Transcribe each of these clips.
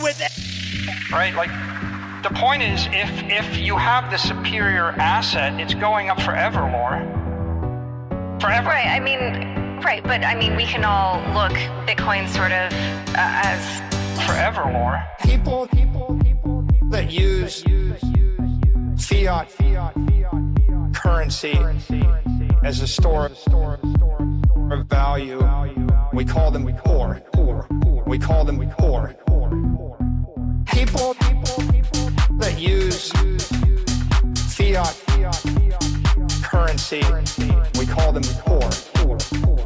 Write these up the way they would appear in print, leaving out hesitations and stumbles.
with it. Right, like the point is, if you have the superior asset, it's going up forever, Laura. Forever. Right. I mean, right, but I mean, we can all look Bitcoin sort of as forever, Laura. People that use fiat currency as a store of value, we call them poor. We call them poor. People that use fiat currency, we call them poor.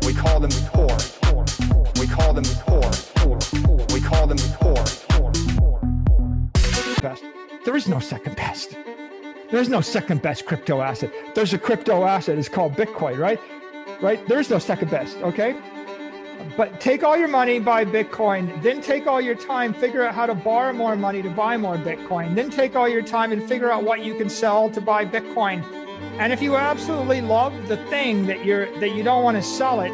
We call them poor. We call them poor. We call them poor. Best. There is no second best. There's no second best crypto asset. There's a crypto asset. It's called Bitcoin, right? Right? There's no second best, okay? But take all your money, buy Bitcoin, then take all your time, figure out how to borrow more money to buy more Bitcoin, then take all your time and figure out what you can sell to buy Bitcoin. And if you absolutely love the thing that you don't want to sell it,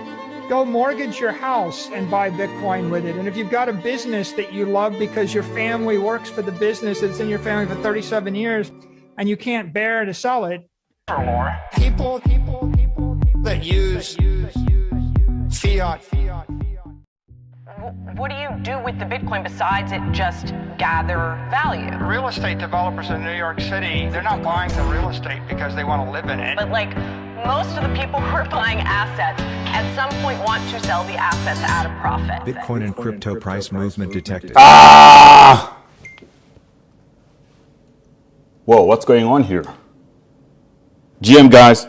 go mortgage your house and buy Bitcoin with it. And if you've got a business that you love because your family works for the business that's in your family for 37 years and you can't bear to sell it. Laura. People that use fiat. What do you do with the Bitcoin besides it just gather value? Real estate developers in New York City, they're not buying the real estate because they want to live in it. But like most of the people who are buying assets at some point want to sell the assets at a profit. Bitcoin and crypto price movement detected. Ah! Whoa, what's going on here? GM guys.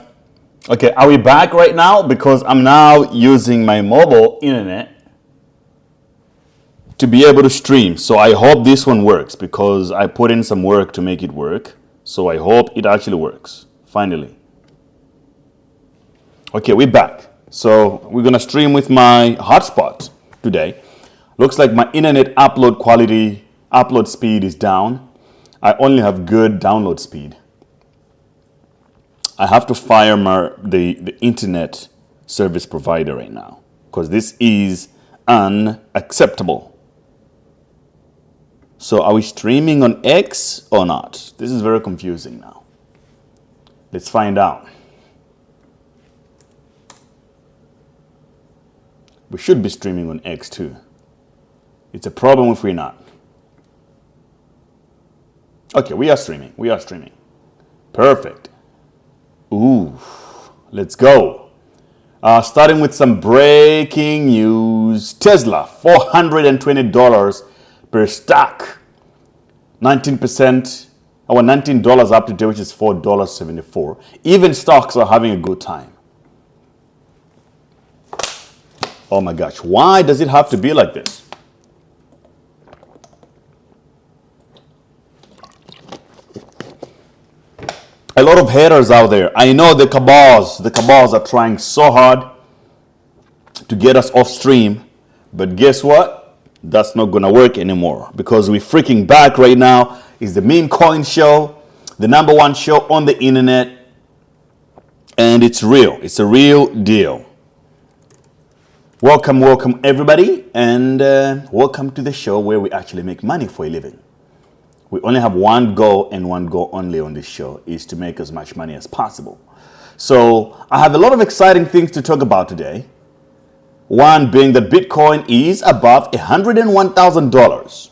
Okay, are we back right now? Because I'm now using my mobile internet to be able to stream. So I hope this one works because I put in some work to make it work. So I hope it actually works, finally. Okay, we're back. So we're gonna stream with my hotspot today. Looks like my internet upload speed is down. I only have good download speed. I have to fire the internet service provider right now because this is unacceptable. So are we streaming on X or not? This is very confusing now. Let's find out. We should be streaming on X too. It's a problem if we're not. Okay, we are streaming. We are streaming. Perfect. Ooh, let's go. Starting with some breaking news. Tesla, $420 per stock. 19%, or $19 up today, which is $4.74. Even stocks are having a good time. Oh my gosh, why does it have to be like this? A lot of haters out there. I know the cabals are trying so hard to get us off stream, but guess what? That's not gonna work anymore because we're freaking back right now. It's the Memecoin Show, the #1 show on the internet, and it's real. It's a real deal. Welcome everybody, and welcome to the show where we actually make money for a living. We only have one goal and one goal only on this show is to make as much money as possible. So I have a lot of exciting things to talk about today. One being that Bitcoin is above $101,000.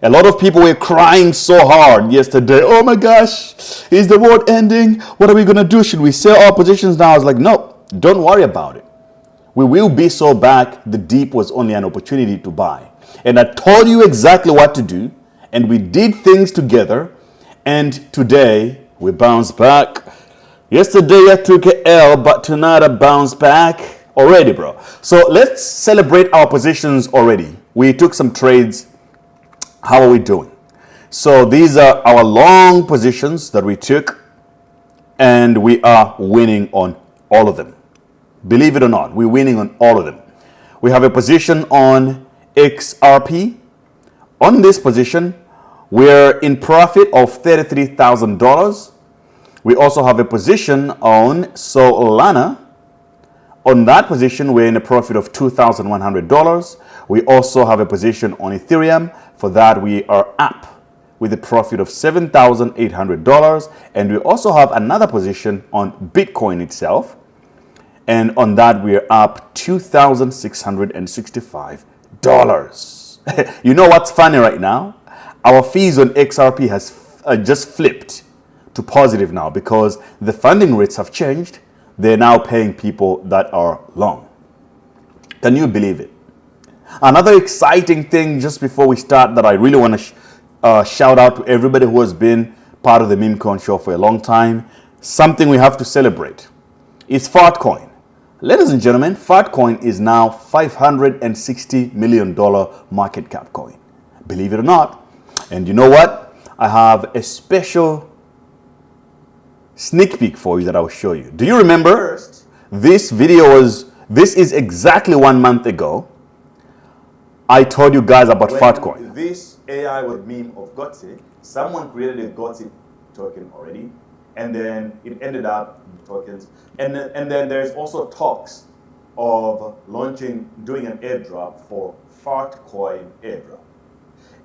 A lot of people were crying so hard yesterday. Oh my gosh, is the world ending? What are we gonna do? Should we sell our positions now? I was like, no, don't worry about it. We will be so back. The dip was only an opportunity to buy. And I told you exactly what to do. And we did things together, and today we bounced back. Yesterday I took an L, but tonight I bounced back already, bro. So let's celebrate our positions already. We took some trades. How are we doing? So these are our long positions that we took, and we are winning on all of them. Believe it or not, we're winning on all of them. We have a position on XRP. On this position, we're in profit of $33,000. We also have a position on Solana. On that position, we're in a profit of $2,100. We also have a position on Ethereum, For that, we are up with a profit of $7,800. And we also have another position on Bitcoin itself. And on that, we are up $2,665. You know what's funny right now? Our fees on XRP has just flipped to positive now because the funding rates have changed. They're now paying people that are long. Can you believe it? Another exciting thing just before we start that I really want to shout out to everybody who has been part of the Memecoin Show for a long time. Something we have to celebrate. It's Fartcoin. Ladies and gentlemen, Fartcoin is now $560 million market cap coin. Believe it or not. And you know what? I have a special sneak peek for you that I will show you. Do you remember? This is exactly 1 month ago. I told you guys about Fartcoin. This AI was meme of Gotsi. Someone created a Gotsi token already. And then it ended up in tokens. And then there's also talks of doing an airdrop for Fartcoin airdrop.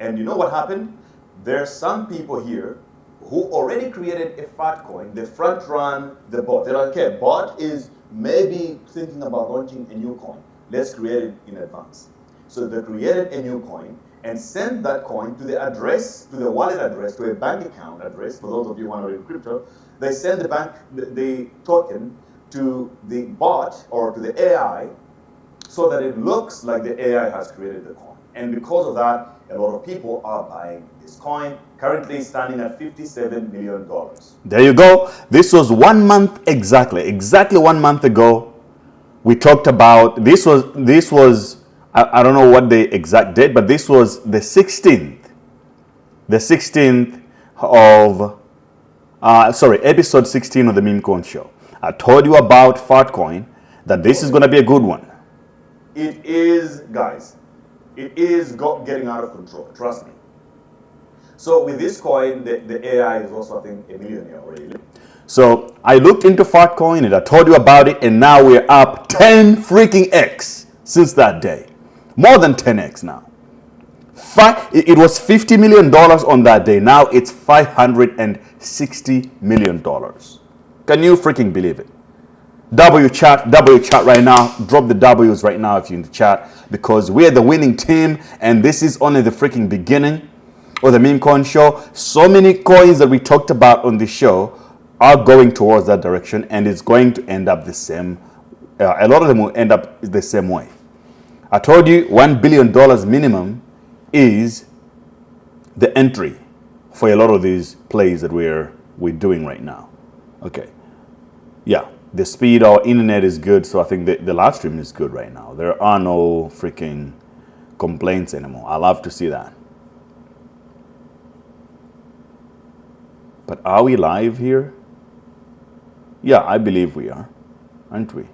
And you know what happened? There's some people here who already created a Fartcoin. They front run the bot. They're like, okay, bot is maybe thinking about launching a new coin. Let's create it in advance. So they created a new coin and sent that coin to the address, to the wallet address, to a bank account address. For those of you who are in crypto, they send the token to the bot or to the AI so that it looks like the AI has created the coin. And because of that, a lot of people are buying this coin, currently standing at $57 million. There you go. This was 1 month exactly 1 month ago. We talked about, this was I don't know what the exact date, but this was the 16th of, episode 16 of the Memecoin Show. I told you about Fartcoin, that this is going to be a good one. It is, guys, it is getting out of control, trust me. So with this coin, the AI is also, I think, a millionaire already. So I looked into Fartcoin and I told you about it, and now we're up 10 freaking X since that day. More than 10x now. It was $50 million on that day. Now it's $560 million. Can you freaking believe it? W chat right now. Drop the W's right now if you're in the chat, because we're the winning team and this is only the freaking beginning of the Memecoin Show. So many coins that we talked about on the show are going towards that direction, and it's going to end up the same. A lot of them will end up the same way. I told you $1 billion minimum is the entry for a lot of these plays that we're doing right now. Okay. Yeah, the speed of internet is good, so I think the live stream is good right now. There are no freaking complaints anymore. I love to see that. But are we live here? Yeah, I believe we are, aren't we?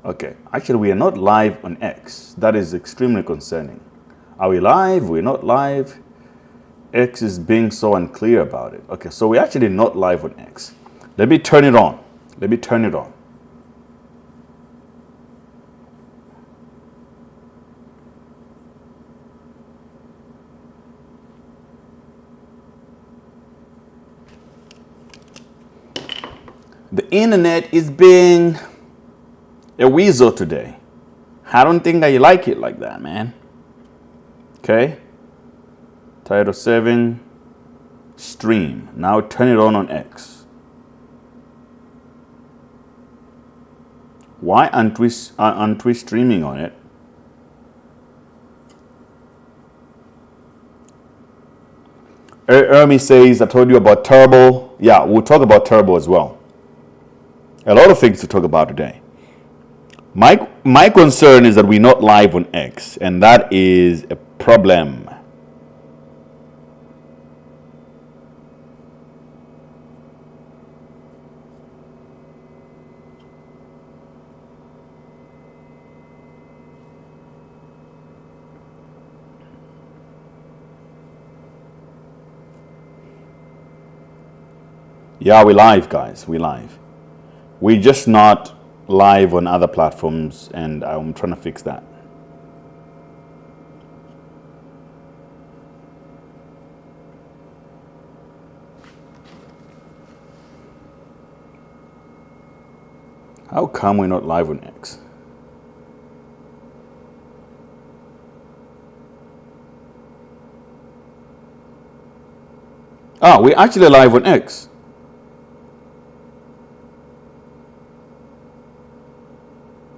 Okay, actually we are not live on X. That is extremely concerning. Are we live? We're not live. X is being so unclear about it. Okay, so we're actually not live on X. Let me turn it on. Let me turn it on. The internet is being a weasel today. I don't think I like it like that, man. Okay. Title 7, stream. Now turn it on X. Why aren't we streaming on it? Ermi says, I told you about Turbo. Yeah, we'll talk about Turbo as well. A lot of things to talk about today. My concern is that we're not live on X, and that is a problem. Yeah, we live, guys. We live. We're just not live on other platforms, and I'm trying to fix that. How come we're not live on X? Ah, we're actually live on X.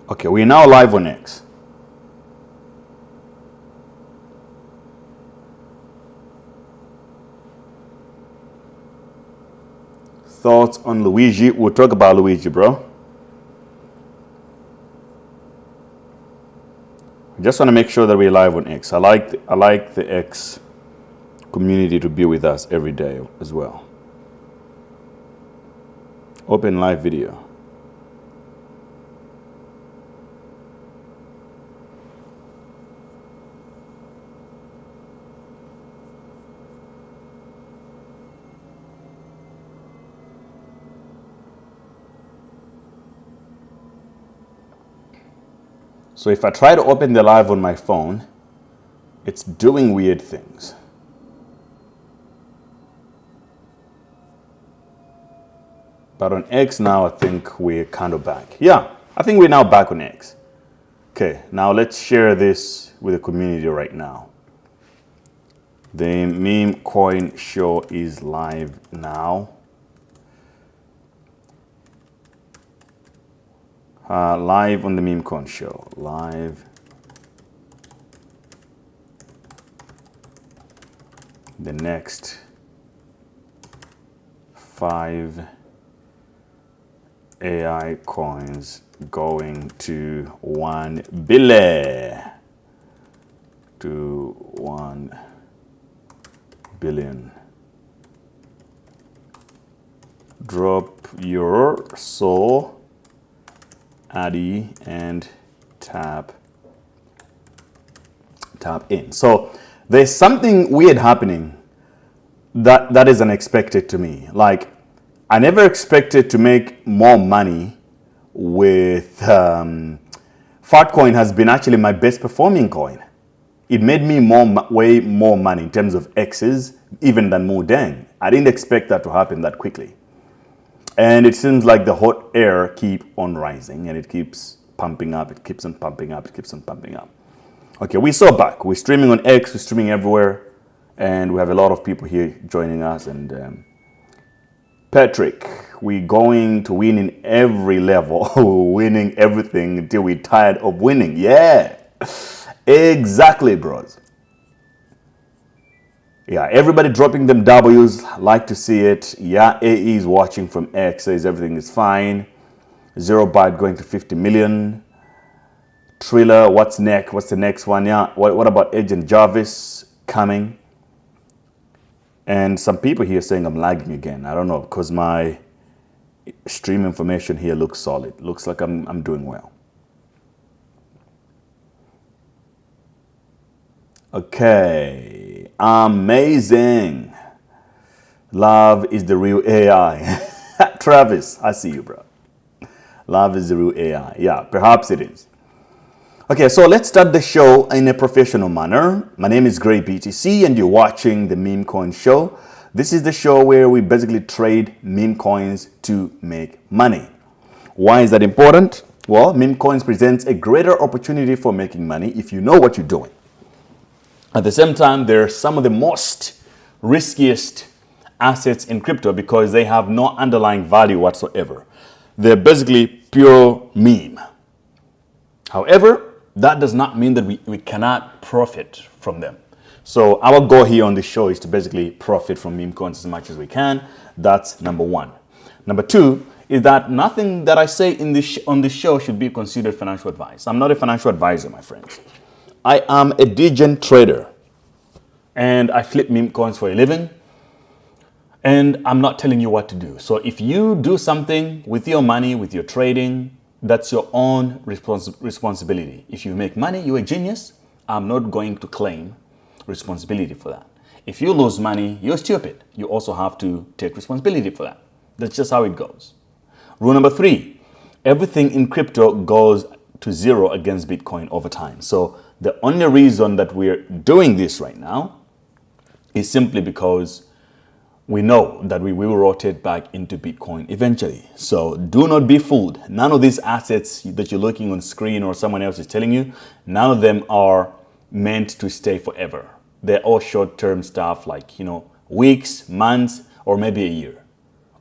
Okay, we're now live on X. Thoughts on Luigi? We'll talk about Luigi, bro. Just want to make sure that we're live on X. I like the X community to be with us every day as well. Open live video. So if I try to open the live on my phone, it's doing weird things. But on X now, I think we're kind of back. Yeah, I think we're now back on X. Okay, now let's share this with the community right now. The Memecoin Show is live now. Live on the Memecoin Show. Live. The next 5 AI coins going to 1 billion. To 1 billion. Drop your soul, Addy, and tap in. So there's something weird happening that is unexpected to me. Like, I never expected to make more money with Fartcoin. Has been actually my best performing coin. It made me way more money in terms of X's even than Mudeng. I didn't expect that to happen that quickly. And it seems like the hot air keep on rising, and it keeps pumping up, it keeps on pumping up, it keeps on pumping up. Okay, we're so back. We're streaming on X, we're streaming everywhere, and we have a lot of people here joining us. And Patrick, we're going to win in every level. We're winning everything until we're tired of winning. Yeah, exactly, bros. Yeah, everybody dropping them W's. Like to see it. Yeah, AE is watching from X, says everything is fine. 0Byte going to 50 million. Triller, what's next? What's the next one? Yeah, what about Agent Jarvis coming? And some people here saying I'm lagging again. I don't know, because my stream information here looks solid. Looks like I'm doing well. Okay, amazing. Love is the real AI. Travis, I see you, bro. Love is the real AI. Yeah, perhaps it is. Okay, so let's start the show in a professional manner. My name is Gray BTC, and you're watching the Memecoin Show. This is the show where we basically trade meme coins to make money. Why is that important? Well, meme coins presents a greater opportunity for making money if you know what you're doing. At the same time, they're some of the most riskiest assets in crypto because they have no underlying value whatsoever. They're basically pure meme. However, that does not mean that we cannot profit from them. So our goal here on the show is to basically profit from meme coins as much as we can. That's number one. Number two is that nothing that I say on this show should be considered financial advice. I'm not a financial advisor, my friends. I am a degen trader, and I flip meme coins for a living, and I'm not telling you what to do. So if you do something with your money, with your trading, that's your own responsibility. If you make money, you're a genius. I'm not going to claim responsibility for that. If you lose money, you're stupid. You also have to take responsibility for that. That's just how it goes. Rule number three, Everything in crypto goes to zero against Bitcoin over time. So the only reason that we're doing this right now is simply because we know that we will rotate back into Bitcoin eventually. So do not be fooled. None of these assets that you're looking on screen or someone else is telling you, none of them are meant to stay forever. They're all short-term stuff like, weeks, months, or maybe a year.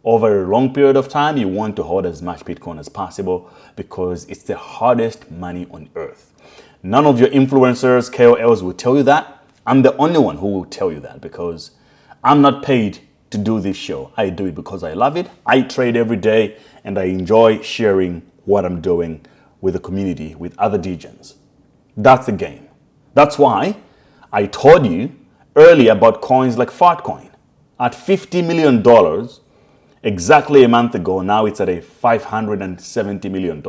Over a long period of time, you want to hold as much Bitcoin as possible because it's the hardest money on earth. None of your influencers, KOLs will tell you that. I'm the only one who will tell you that because I'm not paid to do this show. I do it because I love it. I trade every day and I enjoy sharing what I'm doing with the community, with other DJs. That's the game. That's why I told you earlier about coins like Fartcoin. At $50 million, exactly a month ago, now it's at a $570 million.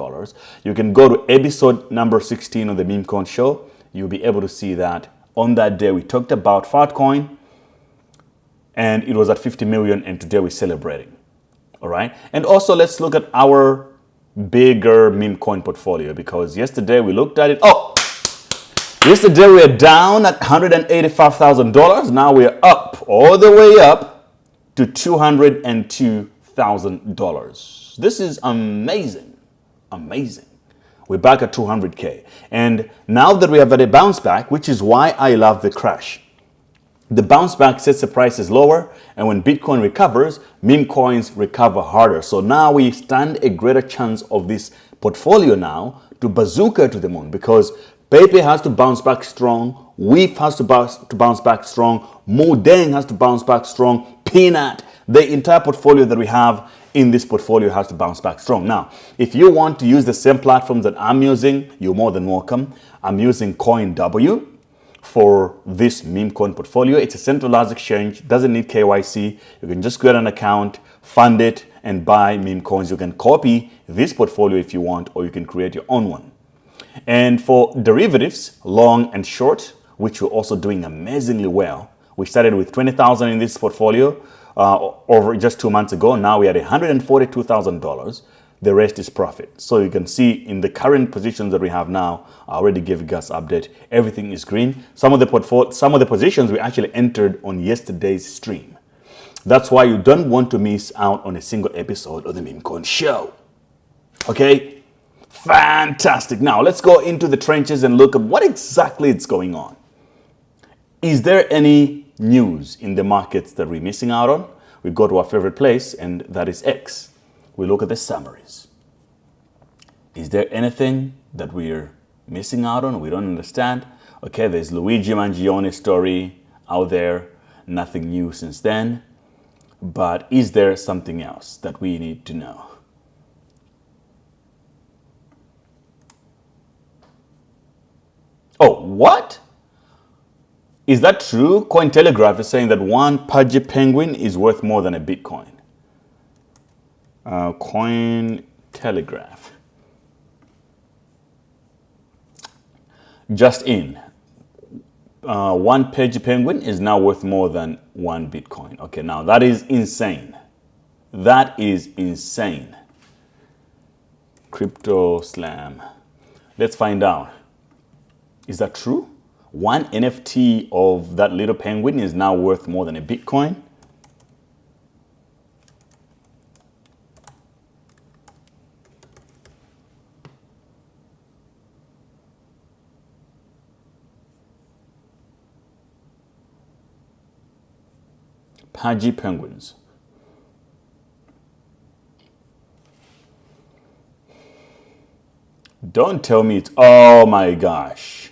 You can go to episode number 16 of the Memecoin Show. You'll be able to see that on that day we talked about Fartcoin and it was at 50 million and today we're celebrating. All right. And also let's look at our bigger meme coin portfolio because yesterday we looked at it. Yesterday we were down at $185,000. Now we're up, all the way up to $202,000. This is amazing. Amazing. We're back at 200K. And now that we have had a bounce back, which is why I love the crash. The bounce back sets the prices lower, and when Bitcoin recovers, meme coins recover harder. So now we stand a greater chance of this portfolio now to bazooka to the moon because Bybit has to bounce back strong, WEEF has to bounce back strong, Modeng has to bounce back strong, Peanut, the entire portfolio that we have in this portfolio has to bounce back strong. Now, if you want to use the same platforms that I'm using, you're more than welcome. I'm using CoinW for this meme coin portfolio. It's a centralized exchange, doesn't need KYC. You can just create an account, fund it, and buy meme coins. You can copy this portfolio if you want, or you can create your own one. And for derivatives, long and short, which we're also doing amazingly well. We started with 20,000 in this portfolio over just 2 months ago. Now we are at $142,000. The rest is profit. So you can see in the current positions that we have now, I already gave you guys an update. Everything is green. Some of the positions we actually entered on yesterday's stream. That's why you don't want to miss out on a single episode of the Memecoin Show. Okay? Fantastic. Now let's go into the trenches and look at what exactly is going on. Is there any news in the markets that we're missing out on? We go to our favorite place, and that is X. We look at the summaries. Is there anything that we're missing out on? We don't understand. Okay, there's Luigi Mangione's story out there. Nothing new since then. But is there something else that we need to know? Oh, what? Is that true? Cointelegraph is saying that one pudgy penguin is worth more than a Bitcoin. Cointelegraph. Just in. One pudgy penguin is now worth more than one Bitcoin. Okay, now that is insane. That is insane. Crypto Slam. Let's find out. Is that true? One NFT of that little penguin is now worth more than a Bitcoin. Pudgy penguins. Don't tell me it's, oh my gosh.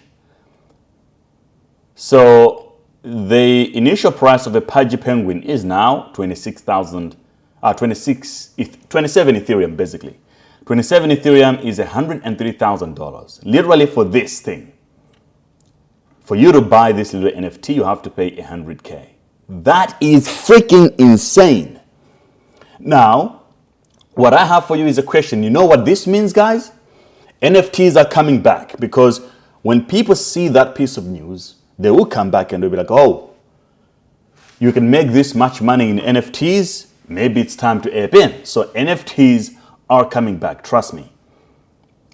So the initial price of a pudgy penguin is now 27 Ethereum basically. 27 Ethereum is $103,000. Literally for this thing. For you to buy this little NFT, you have to pay 100K. That is freaking insane. Now, what I have for you is a question. You know what this means, guys? NFTs are coming back because when people see that piece of news, they will come back and they'll be like, oh, you can make this much money in NFTs. Maybe it's time to ape in. So NFTs are coming back. Trust me.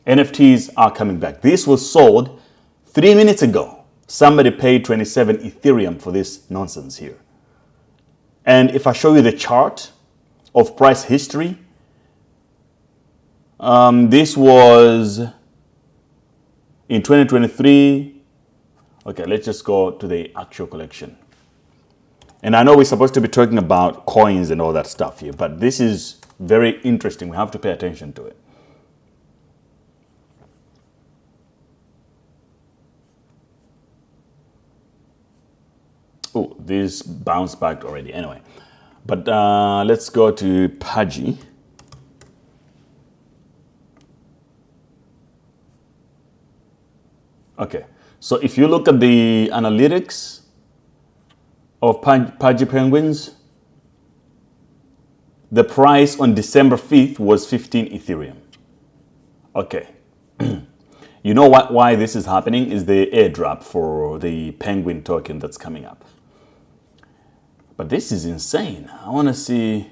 NFTs are coming back. This was sold 3 minutes ago. Somebody paid 27 Ethereum for this nonsense here. And if I show you the chart of price history, this was in 2023. Okay, let's just go to the actual collection. And I know we're supposed to be talking about coins and all that stuff here, but this is very interesting. We have to pay attention to it. Oh, this bounced back already. Anyway, but let's go to Pudgy. Okay, so if you look at the analytics of Pudgy Penguins, the price on December 5th was 15 Ethereum. Okay. You know why this is happening is the airdrop for the Penguin token that's coming up. But this is insane. I want to see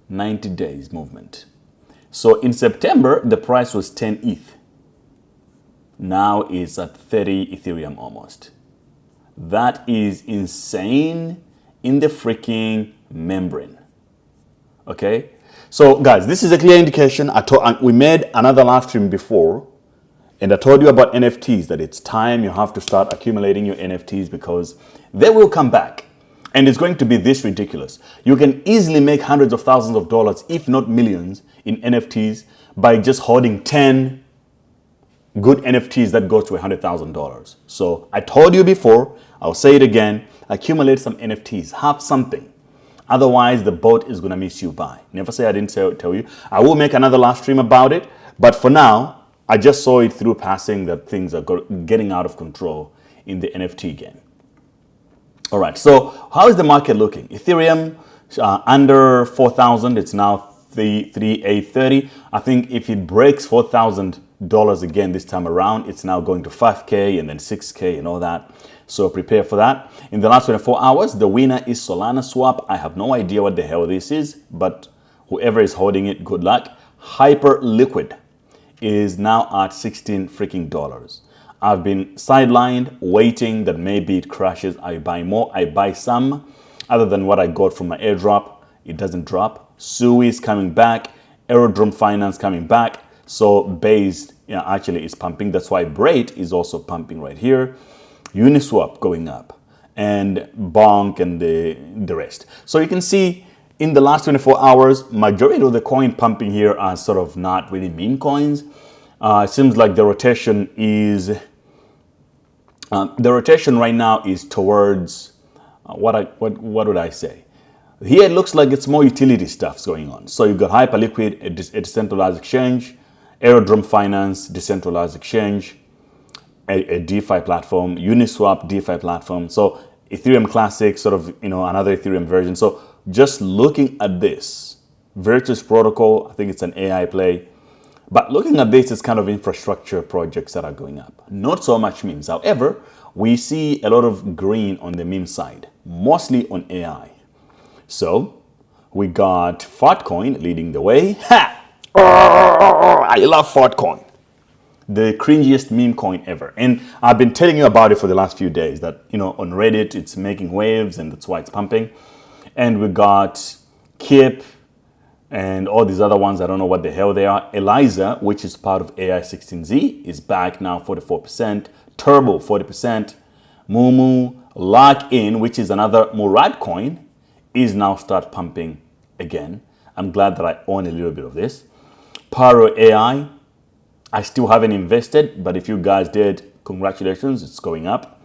90 days movement. So in September, the price was 10 ETH. Now it's at 30 Ethereum almost. That is insane in the freaking membrane. Okay? So guys, this is a clear indication. We made another live stream before, and I told you about NFTs, that it's time you have to start accumulating your NFTs because they will come back. And it's going to be this ridiculous. You can easily make hundreds of thousands of dollars, if not millions, in NFTs by just holding 10 good NFTs that go to $100,000. So I told you before, I'll say it again, accumulate some NFTs, have something. Otherwise, the boat is going to miss you by. Never say I didn't tell you. I will make another live stream about it. But for now, I just saw it through passing that things are getting out of control in the NFT game. All right, so how is the market looking? Ethereum under 4,000, it's now 3,830. I think if it breaks $4,000 again this time around, it's now going to 5K and then 6K and all that. So prepare for that. In the last 24 hours, the winner is Solana Swap. I have no idea what the hell this is, but whoever is holding it, good luck. Hyperliquid is now at 16 freaking dollars. I've been sidelined, waiting that maybe it crashes. I buy more. I buy some. Other than what I got from my airdrop, it doesn't drop. Sui is coming back. Aerodrome Finance coming back. So Base actually is pumping. That's why Braid is also pumping right here. Uniswap going up. And Bonk and the rest. So you can see in the last 24 hours, majority of the coin pumping here are sort of not really meme coins. It seems like the rotation right now is towards what would I say? Here it looks like it's more utility stuff's going on. So you've got Hyperliquid, a decentralized exchange, Aerodrome Finance, decentralized exchange, a DeFi platform, Uniswap DeFi platform. So Ethereum Classic, sort of another Ethereum version. So just looking at this, Virtus Protocol, I think it's an AI play. But looking at this, it's kind of infrastructure projects that are going up. Not so much memes. However, we see a lot of green on the meme side, mostly on AI. So we got Fartcoin leading the way. Ha! I love Fartcoin. The cringiest meme coin ever. And I've been telling you about it for the last few days that, on Reddit, it's making waves and that's why it's pumping. And we got Kip, and all these other ones, I don't know what the hell they are. Eliza, which is part of AI16Z, is back now 44%. Turbo, 40%. Mumu, Lock-In, which is another Murad coin, is now start pumping again. I'm glad that I own a little bit of this. Paro AI, I still haven't invested, but if you guys did, congratulations, it's going up.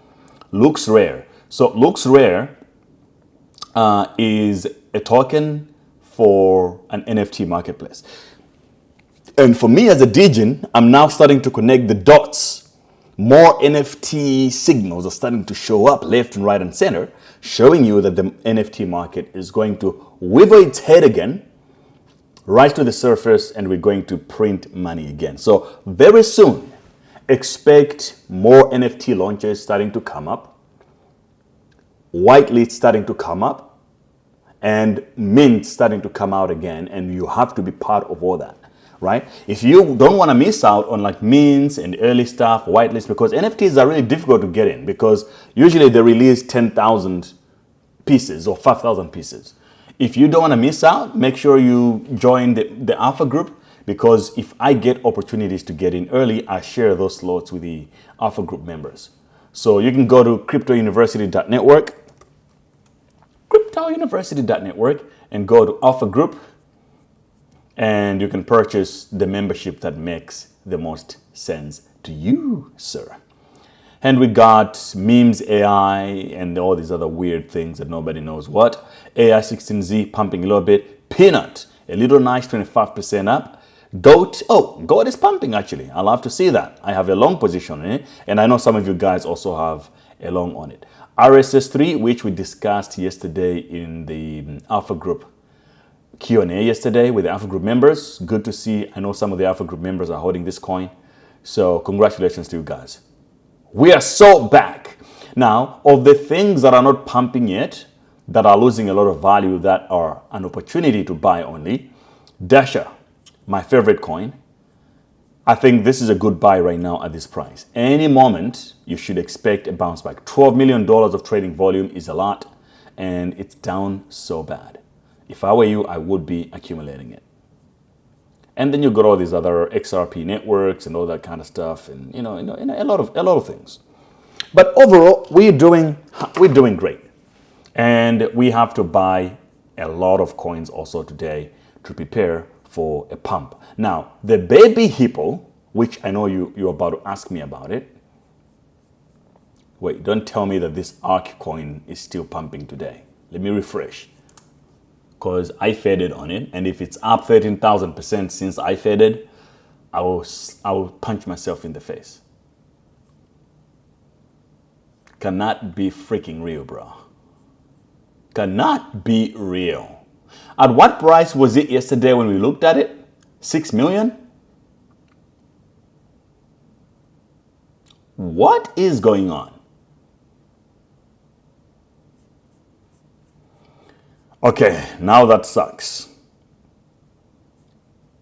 Looks Rare. So Looks Rare is a token for an NFT marketplace. And for me as a Degen, I'm now starting to connect the dots. More NFT signals are starting to show up left and right and center, showing you that the NFT market is going to wiggle its head again, rise to the surface, and we're going to print money again. So very soon, expect more NFT launches starting to come up, whitelist starting to come up, and mint starting to come out again, and you have to be part of all that. right? If you don't want to miss out on like mints and early stuff, whitelist, because NFTs are really difficult to get in because usually they release 10,000 pieces or 5,000 pieces. If you don't want to miss out, make sure you join the alpha group, because if I get opportunities to get in early, I share those slots with the alpha group members. So you can go to cryptouniversity.network, and go to alpha group, and you can purchase the membership that makes the most sense to you, sir. And we got memes, AI, and all these other weird things that nobody knows what. AI16Z pumping a little bit. Peanut, a little nice, 25% up. Goat, Goat is pumping actually. I love to see that. I have a long position in it, and I know some of you guys also have a long on it. RSS3, which we discussed yesterday in the Alpha Group Q&A yesterday with the Alpha Group members. Good to see. I know some of the Alpha Group members are holding this coin. So congratulations to you guys. We are so back. Now, of the things that are not pumping yet, that are losing a lot of value, that are an opportunity to buy only, Dasher, my favorite coin. I think this is a good buy right now at this price. Any moment, you should expect a bounce back. $12 million of trading volume is a lot, and it's down so bad. If I were you, I would be accumulating it. And then you got all these other XRP networks and all that kind of stuff, and a lot of things. But overall, we're doing great, and we have to buy a lot of coins also today to prepare for a pump. Now, the baby hippo, which I know you're about to ask me about it. Wait, don't tell me that this ARC coin is still pumping today. Let me refresh, because I faded on it, and if it's up 13,000% since I faded, I will punch myself in the face. Cannot be freaking real, bro. Cannot be real. At what price was it yesterday when we looked at it? 6 million? What is going on? Okay, now that sucks.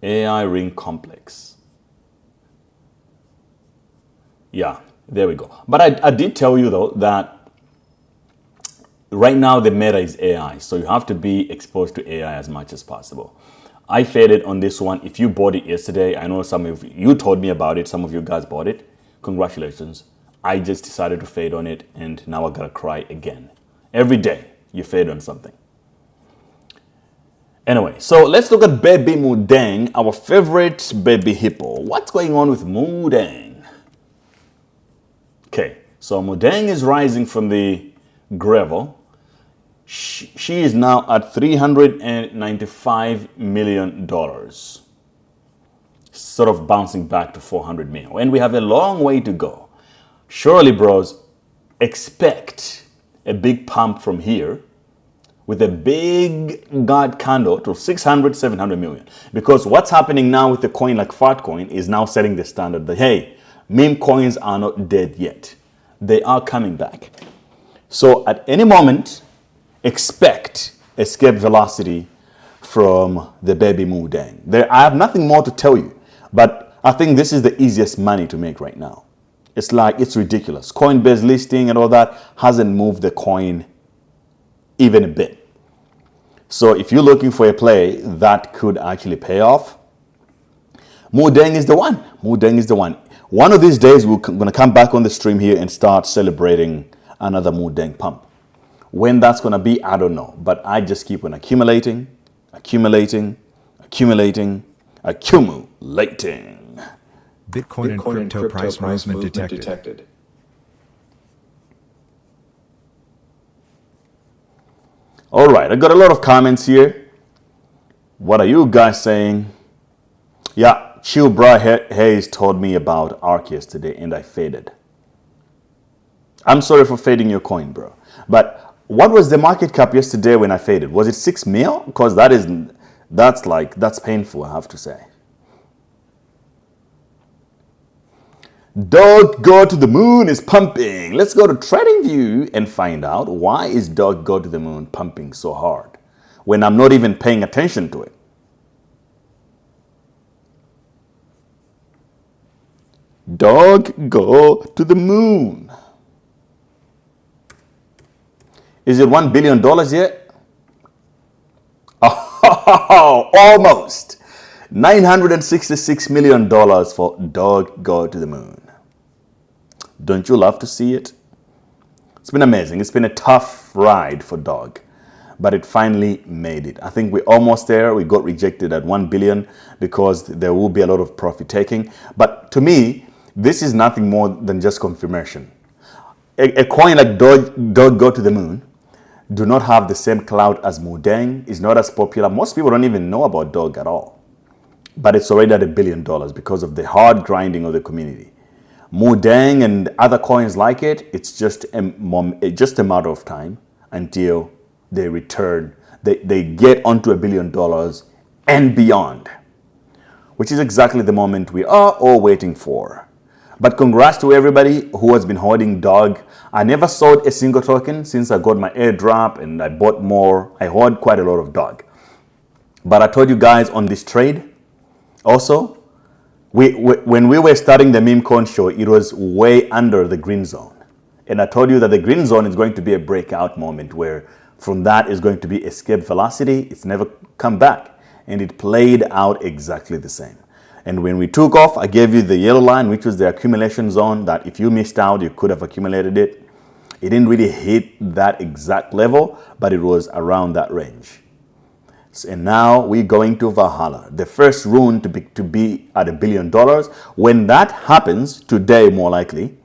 AI ring complex. Yeah, there we go. But I did tell you though that right now the meta is AI, so you have to be exposed to AI as much as possible. I faded on this one. If you bought it yesterday, I know some of you told me about it, some of you guys bought it. Congratulations. I just decided to fade on it, and now I gotta cry again. Every day you fade on something. Anyway, so let's look at Baby Mudeng, our favorite baby hippo. What's going on with Mudeng? Okay, so Mudeng is rising from the gravel. She is now at $395 million. Sort of bouncing back to 400 million. And we have a long way to go. Surely, bros, expect a big pump from here with a big God candle to 600, 700 million. Because what's happening now with the coin like Fartcoin is now setting the standard that, hey, meme coins are not dead yet. They are coming back. So at any moment, expect escape velocity from the baby Mudeng. I have nothing more to tell you, but I think this is the easiest money to make right now. It's ridiculous. Coinbase listing and all that hasn't moved the coin even a bit. So if you're looking for a play that could actually pay off, Mudeng is the one. Mudeng is the one. One of these days, we're going to come back on the stream here and start celebrating another Mudeng pump. When that's going to be, I don't know. But I just keep on accumulating. Bitcoin and crypto price movement detected. All right, I got a lot of comments here. What are you guys saying? Yeah, Chill Bra Hayes told me about ARK yesterday and I faded. I'm sorry for fading your coin, bro. But what was the market cap yesterday when I faded? Was it 6 mil? Because that's painful, I have to say. Dog Go to the Moon is pumping. Let's go to TradingView and find out why is Dog Go to the Moon pumping so hard when I'm not even paying attention to it. Dog, go to the moon. Is it $1 billion yet? Oh, almost. $966 million for Dog, go to the moon. Don't you love to see it? It's been amazing. It's been a tough ride for Dog, but it finally made it. I think we're almost there. We got rejected at 1 billion because there will be a lot of profit taking. But to me, this is nothing more than just confirmation. A coin like Dog go to the moon do not have the same clout as Mudeng. It's not as popular. Most people don't even know about Dog at all. But it's already at $1 billion because of the hard grinding of the community. Mudeng and other coins like it, it's just a matter of time until they return. They get onto $1 billion and beyond, which is exactly the moment we are all waiting for. But congrats to everybody who has been holding Dog. I never sold a single token since I got my airdrop and I bought more. I hold quite a lot of Dog. But I told you guys on this trade, also, when we were starting the Memecoin Show, it was way under the green zone. And I told you that the green zone is going to be a breakout moment where from that is going to be escape velocity. It's never come back. And it played out exactly the same. And when we took off, I gave you the yellow line, which was the accumulation zone that if you missed out, you could have accumulated it. It didn't really hit that exact level, but it was around that range. And now we're going to Valhalla, the first rune to be at $1 billion. When that happens, today more likely,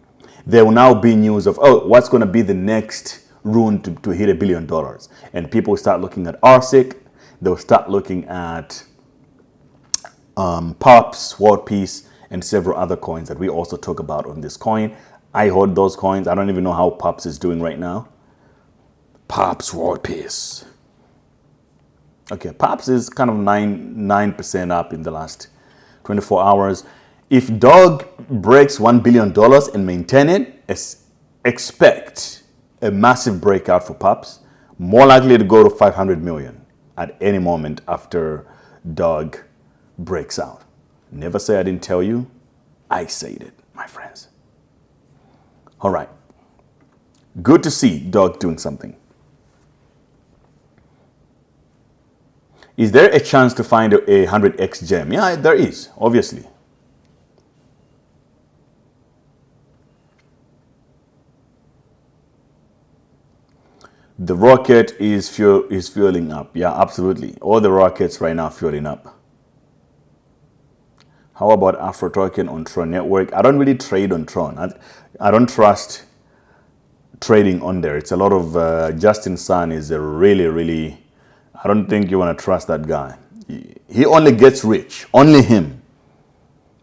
there will now be news of, oh, what's going to be the next rune to hit $1 billion? And people start looking at RSIC. They'll start looking at Pops, World Peace, and several other coins that we also talk about on this coin. I hold those coins. I don't even know how Pops is doing right now. Pops, World Peace. Okay, Pops is kind of 9% up in the last 24 hours. If Dog breaks $1 billion and maintain it, expect a massive breakout for Pops. More likely to go to 500 million at any moment after Dog breaks out. Never say I didn't tell you. I said it, my friends. All right. Good to see Dog doing something. Is there a chance to find a 100x gem? Yeah, there is, obviously. The rocket is fueling up. Yeah, absolutely. All the rockets right now fueling up. How about Afro token on Tron network? I don't really trade on Tron. I don't trust trading on there. It's a lot of Justin Sun is a really I don't think you want to trust that guy. He only gets rich, only him,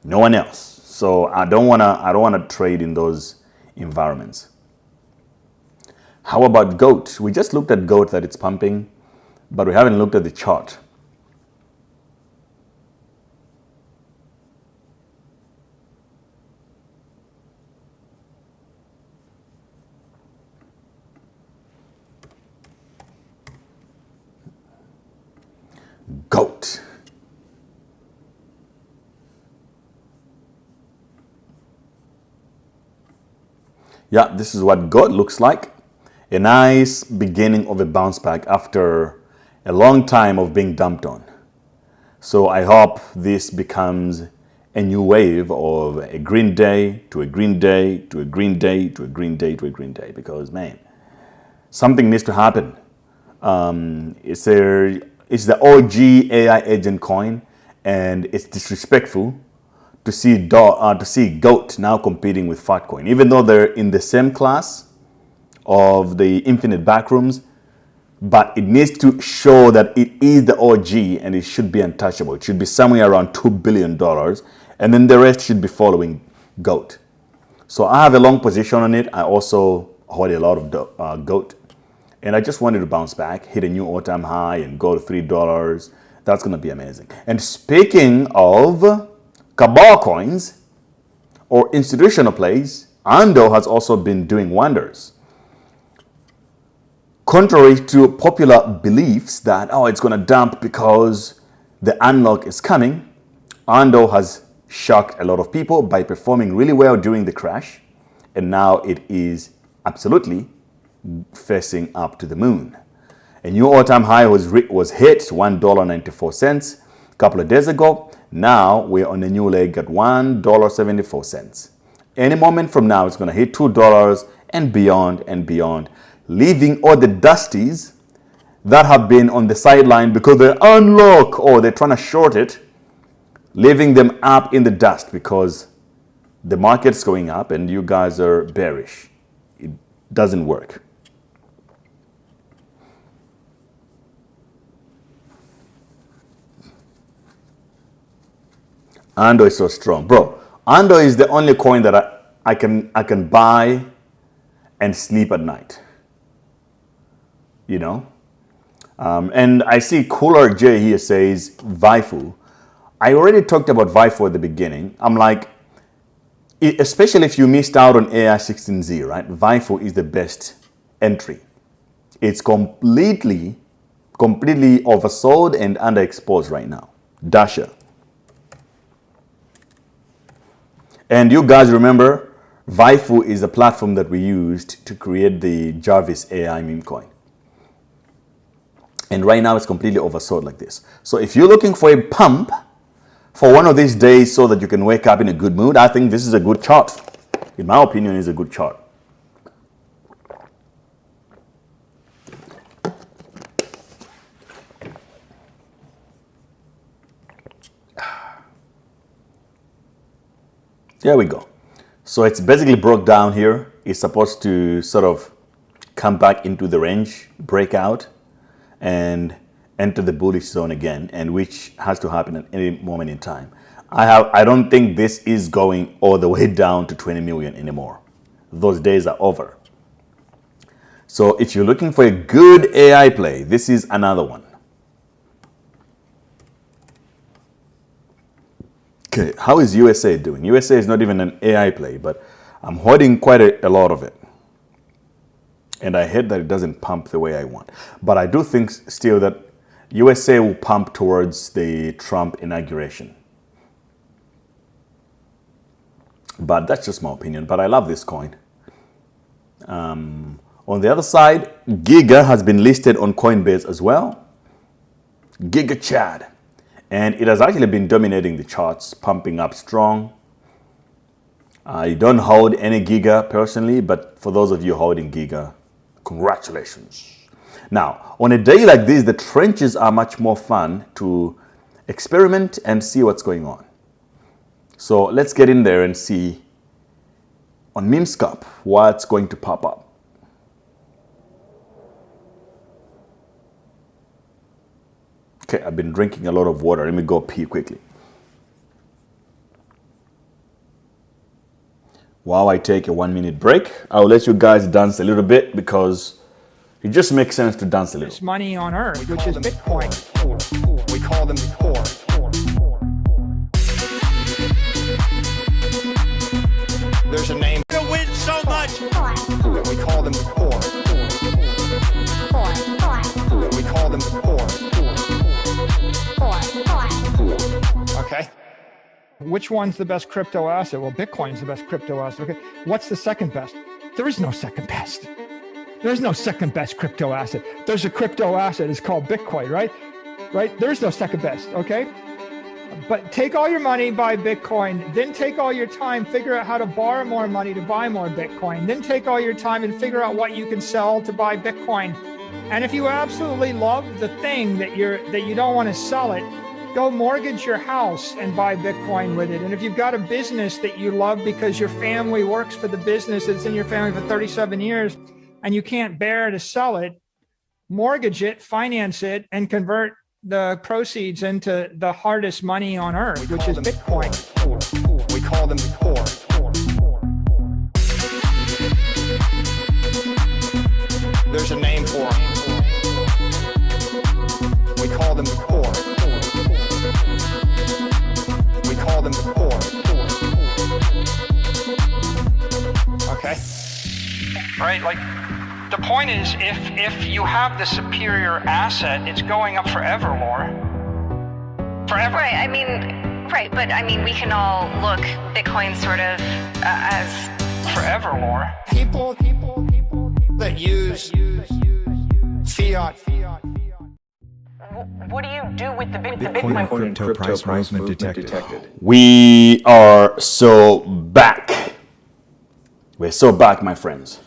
no one else. So I don't want to trade in those environments. How about GOAT? We just looked at GOAT that it's pumping, but we haven't looked at the chart. GOAT. Yeah, this is what GOAT looks like. A nice beginning of a bounce back after a long time of being dumped on. So I hope this becomes a new wave of a green day to a green day to a green day to a green day to a green day, because man, something needs to happen. It's the OG AI agent coin, and it's disrespectful to see GOAT now competing with Fatcoin, even though they're in the same class of the infinite backrooms. But it needs to show that it is the OG and it should be untouchable. It should be somewhere around $2 billion, and then the rest should be following GOAT. So I have a long position on it. I also hold a lot of GOAT. And I just wanted to bounce back, hit a new all-time high, and go to $3. That's going to be amazing. And speaking of cabal coins or institutional plays, Ando has also been doing wonders. Contrary to popular beliefs that, oh, it's going to dump because the unlock is coming, Ando has shocked a lot of people by performing really well during the crash. And now it is absolutely facing up to the moon. A new all-time high was hit, $1.94 a couple of days ago. Now we're on a new leg at $1.74. Any moment from now, it's going to hit $2 and beyond, leaving all the dusties that have been on the sideline because they're unlocked or they're trying to short it, leaving them up in the dust because the market's going up and you guys are bearish. It doesn't work. Ando is so strong, bro. Ando is the only coin that I can buy and sleep at night. You know, and I see Cooler J here says Vifu. I already talked about Vifu at the beginning. I'm like, especially if you missed out on AI16Z, right? Vifu is the best entry. It's completely oversold and underexposed right now. Dasher. And you guys remember, Vifu is the platform that we used to create the Jarvis AI meme coin. And right now it's completely oversold like this. So if you're looking for a pump for one of these days so that you can wake up in a good mood, I think this is a good chart. In my opinion, it's a good chart. There we go. So it's basically broke down here. It's supposed to sort of come back into the range, break out, and enter the bullish zone again, and which has to happen at any moment in time. I don't think this is going all the way down to 20 million anymore. Those days are over. So if you're looking for a good AI play, this is another one. Okay, how is USA doing? USA is not even an AI play, but I'm holding quite a lot of it. And I hate that it doesn't pump the way I want. But I do think still that USA will pump towards the Trump inauguration. But that's just my opinion. But I love this coin. On the other side, Giga has been listed on Coinbase as well. Giga Chad. And it has actually been dominating the charts, pumping up strong. I don't hold any Giga personally, but for those of you holding Giga, congratulations. Now, on a day like this, the trenches are much more fun to experiment and see what's going on. So let's get in there and see on Memescope what's going to pop up. Okay, I've been drinking a lot of water. Let me go pee quickly. While I take a 1-minute break, I'll let you guys dance a little bit because it just makes sense to dance a little. This money on earth, which is Bitcoin. We call them poor. There's a name to win so much. We call them poor. We call them poor. Okay. Which one's the best crypto asset? Well, Bitcoin's the best crypto asset. Okay. What's the second best? There is no second best. There's no second best crypto asset. There's a crypto asset. It's called Bitcoin, right? Right? There's no second best. Okay. But take all your money, buy Bitcoin, then take all your time, figure out how to borrow more money to buy more Bitcoin, then take all your time and figure out what you can sell to buy Bitcoin. And if you absolutely love the thing that you don't want to sell it, go mortgage your house and buy Bitcoin with it. And if you've got a business that you love because your family works for the business that's in your family for 37 years and you can't bear to sell it, mortgage it, finance it, and convert the proceeds into the hardest money on earth, which is Bitcoin. We call them poor. There's a name for them. We call them poor. We call them poor. Okay? Right, like, the point is, if you have the superior asset, it's going up forever, Laura. Forever. Right, I mean, Right, but I mean, we can all look Bitcoin sort of as Forever, Laura. People that use fiat. What do you do with the Bitcoin crypto price movement detected. We are so back. We're so back, my friends.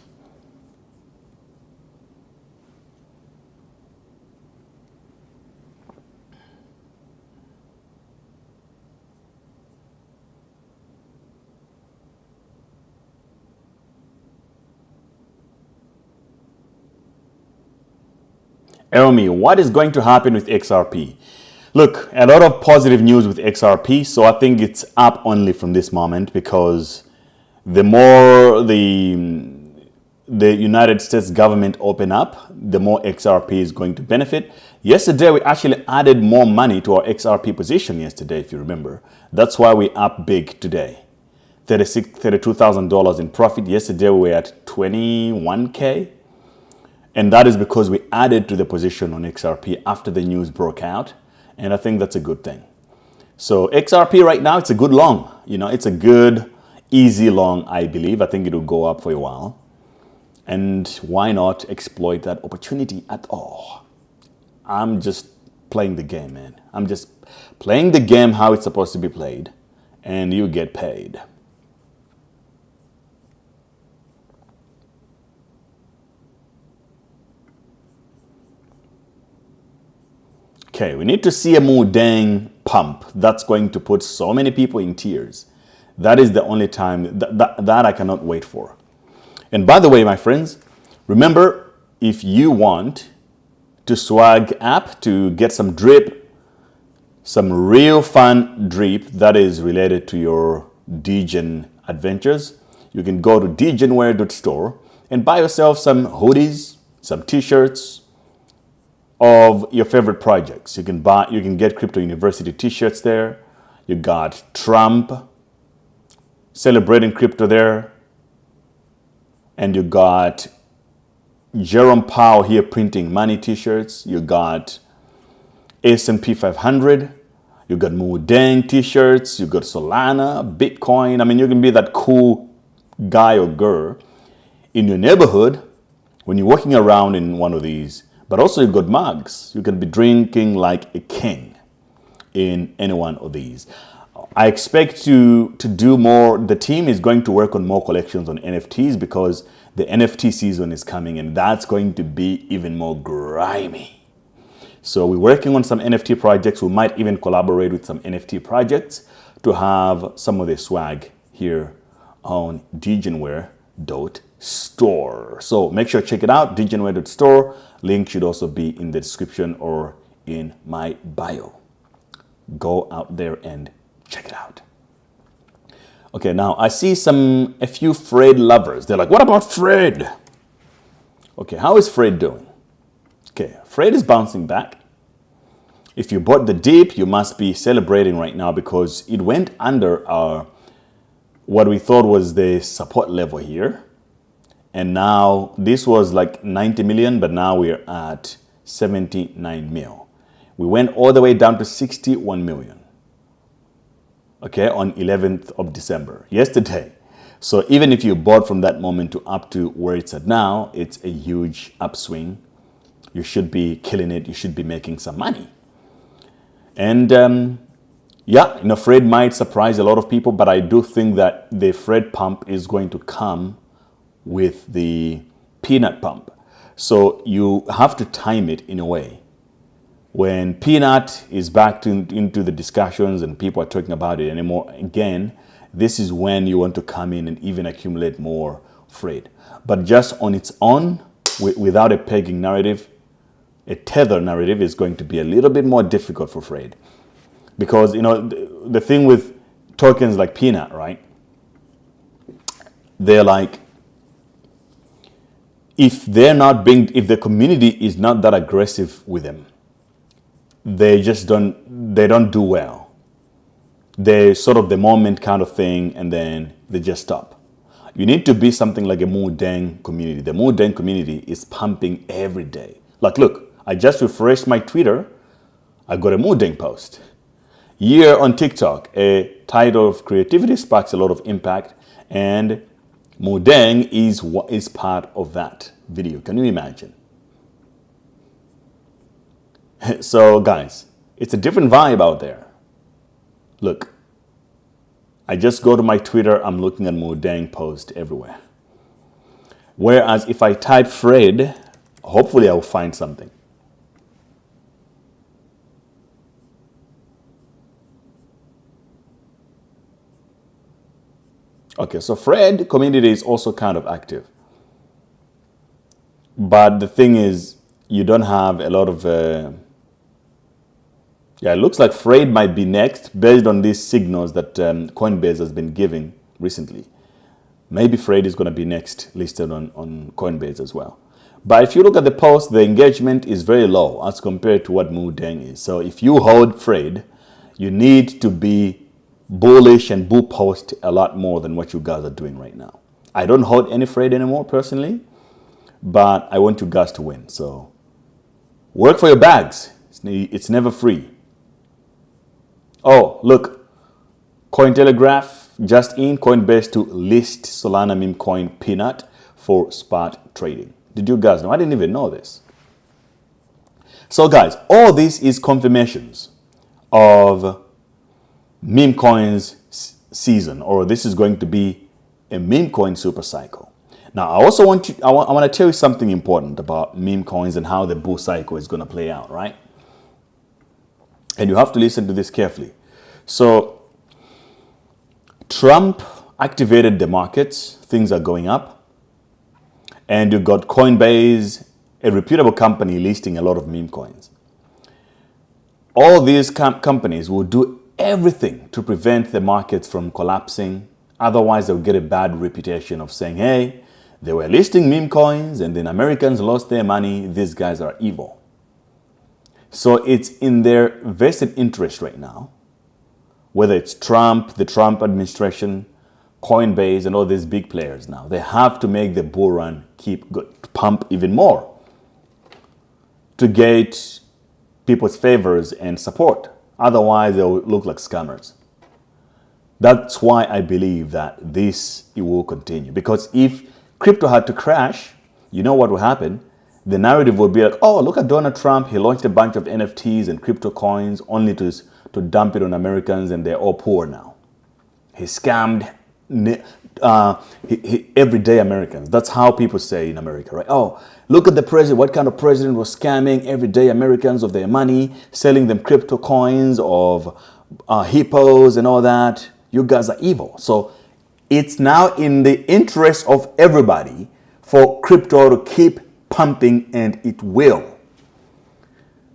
Eromi, what is going to happen with XRP? Look, a lot of positive news with XRP, so I think it's up only from this moment because the more the United States government open up, the more XRP is going to benefit. Yesterday, we actually added more money to our XRP position yesterday, if you remember. That's why we up big today. $32,000 in profit. Yesterday, we were at 21K. And that is because we added to the position on XRP after the news broke out. And I think that's a good thing. So XRP right now, it's a good long. You know, it's a good, easy long, I believe. I think it will go up for a while. And why not exploit that opportunity at all? I'm just playing the game, man. I'm just playing the game how it's supposed to be played. And you get paid. Okay, we need to see a Mudang pump. That's going to put so many people in tears. That is the only time that I cannot wait for. And by the way, my friends, remember, if you want to swag app to get some drip, some real fun drip that is related to your Degen adventures, you can go to degenware.store and buy yourself some hoodies, some t-shirts, of your favorite projects. You can get Crypto University t-shirts there. You got Trump celebrating crypto there. And you got Jerome Powell here printing money t-shirts. You got S&P 500. You got Mudang t-shirts. You got Solana, Bitcoin. I mean, you can be that cool guy or girl in your neighborhood when you're walking around in one of these. But also you've got mugs. You can be drinking like a king in any one of these. I expect to do more. The team is going to work on more collections on NFTs because the NFT season is coming and that's going to be even more grimy. So we're working on some NFT projects. We might even collaborate with some NFT projects to have some of the swag here on degenware.store. So make sure to check it out, degenware.store. Link should also be in the description or in my bio. Go out there and check it out. Okay, now I see a few Fred lovers. They're like, what about Fred? Okay, how is Fred doing? Okay, Fred is bouncing back. If you bought the dip, you must be celebrating right now because it went under our what we thought was the support level here. And now this was like 90 million, but now we're at 79 mil. We went all the way down to 61 million. Okay, on 11th of December, yesterday. So even if you bought from that moment to up to where it's at now, it's a huge upswing. You should be killing it. You should be making some money. And yeah, you know, Fred might surprise a lot of people, but I do think that the Fred pump is going to come with the peanut pump. So you have to time it in a way. When peanut is back into the discussions and people are talking about it anymore, again, this is when you want to come in and even accumulate more Fred. But just on its own, without a pegging narrative, a tether narrative is going to be a little bit more difficult for Fred. Because, you know, the thing with tokens like peanut, right? They're like, if the community is not that aggressive with them, they don't do well. They're sort of the moment kind of thing, and then they just stop. You need to be something like a Mudang community. The Mudang community is pumping every day. Like, look, I just refreshed my Twitter. I got a Mudang post. Here on TikTok, a title of creativity sparks a lot of impact, and Mudeng is part of that video. Can you imagine? So guys, it's a different vibe out there. Look, I just go to my Twitter, I'm looking at Mudeng post everywhere. Whereas if I type Fred, hopefully I'll find something. Okay, so Fred community is also kind of active. But the thing is, you don't have a lot of... it looks like Fred might be next based on these signals that Coinbase has been giving recently. Maybe Fred is going to be next listed on Coinbase as well. But if you look at the post, the engagement is very low as compared to what Mudeng is. So if you hold Fred, you need to be bullish and bull post a lot more than what you guys are doing right now. I don't hold any Fred anymore personally, but I want you guys to win. So work for your bags. It's never free. Oh, look, Cointelegraph just in Coinbase to list Solana Memecoin Peanut for spot trading. Did you guys know? I didn't even know this. So guys, all this is confirmations of Memecoins season, or this is going to be a Memecoin super cycle. Now, I also want to tell you something important about Memecoins and how the bull cycle is going to play out, right? And you have to listen to this carefully. So, Trump activated the markets, things are going up, and you've got Coinbase, a reputable company listing a lot of meme coins. All these companies will do everything to prevent the markets from collapsing. Otherwise, they'll get a bad reputation of saying, hey, they were listing meme coins and then Americans lost their money. These guys are evil. So it's in their vested interest right now, whether it's Trump, the Trump administration, Coinbase, and all these big players now. They have to make the bull run pump even more to get people's favors and support. Otherwise, they'll look like scammers. That's why I believe that it will continue. Because if crypto had to crash, you know what will happen? The narrative will be like, oh, look at Donald Trump. He launched a bunch of NFTs and crypto coins only to dump it on Americans, and they're all poor now. He scammed everyday Americans. That's how people say in America, right? Oh, look at the president. What kind of president was scamming everyday Americans of their money, selling them crypto coins of hippos and all that? You guys are evil. So it's now in the interest of everybody for crypto to keep pumping, and it will.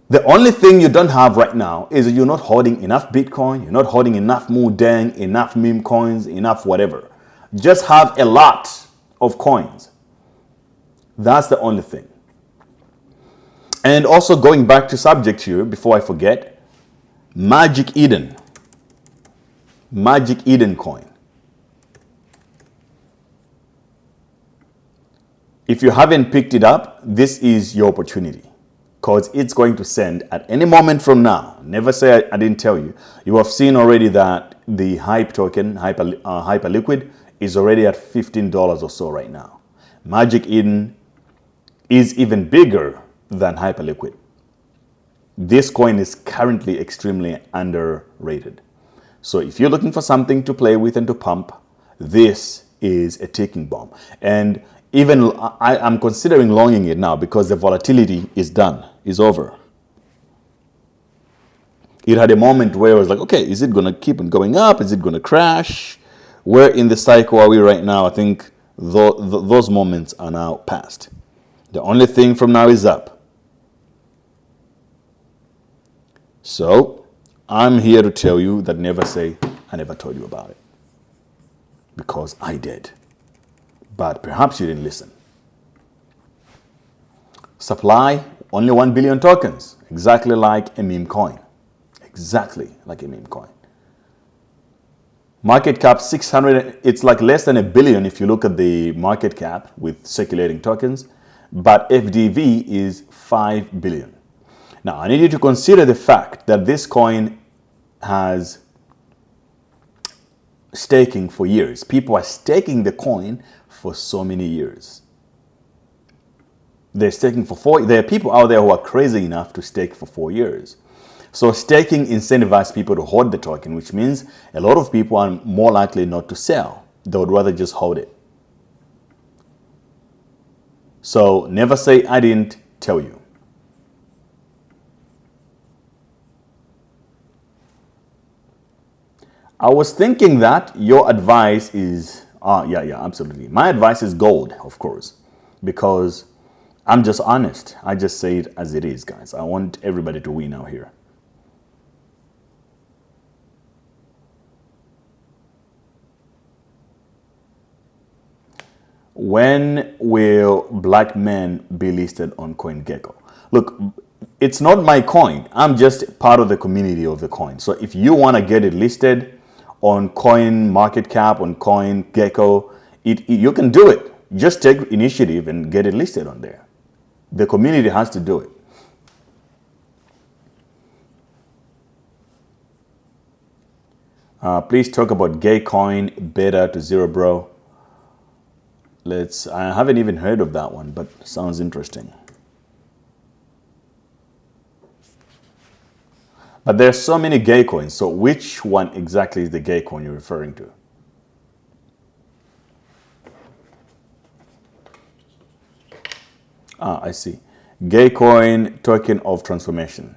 The only thing you don't have right now is you're not holding enough Bitcoin, you're not holding enough Mudeng, enough meme coins, enough whatever. Just have a lot of coins. That's the only thing. And also going back to subject here, before I forget, Magic Eden coin. If you haven't picked it up, this is your opportunity, because it's going to send at any moment from now. Never say I didn't tell you. You have seen already that the Hype token, Hyperliquid, is already at $15 or so right now. Magic Eden is even bigger than Hyperliquid. This coin is currently extremely underrated. So if you're looking for something to play with and to pump, this is a ticking bomb. And even I'm considering longing it now because the volatility is done, is over. It had a moment where I was like, okay, is it going to keep on going up? Is it going to crash? Where in the cycle are we right now? I think those moments are now past. The only thing from now is up. So I'm here to tell you that never say I never told you about it, because I did. But perhaps you didn't listen. Supply, only 1 billion tokens, exactly like a meme coin. Exactly like a meme coin. Market cap 600, it's like less than $1 billion if you look at the market cap with circulating tokens, but FDV is 5 billion. Now, I need you to consider the fact that this coin has staking for years. People are staking the coin for so many years. They're staking for 4. There are people out there who are crazy enough to stake for 4 years. So staking incentivizes people to hold the token, which means a lot of people are more likely not to sell. They would rather just hold it. So never say I didn't tell you. I was thinking that your advice is, yeah, absolutely. My advice is gold, of course, because I'm just honest. I just say it as it is, guys. I want everybody to win out here. When will black men be listed on CoinGecko? Look, it's not my coin. I'm just part of the community of the coin. So if you want to get it listed on CoinMarketCap, on CoinGecko, you can do it. Just take initiative and get it listed on there. The community has to do it. Please talk about Gaycoin beta to zero, bro. I haven't even heard of that one, but sounds interesting. But there's so many gay coins. So which one exactly is the gay coin you're referring to? I see. Gay coin token of transformation.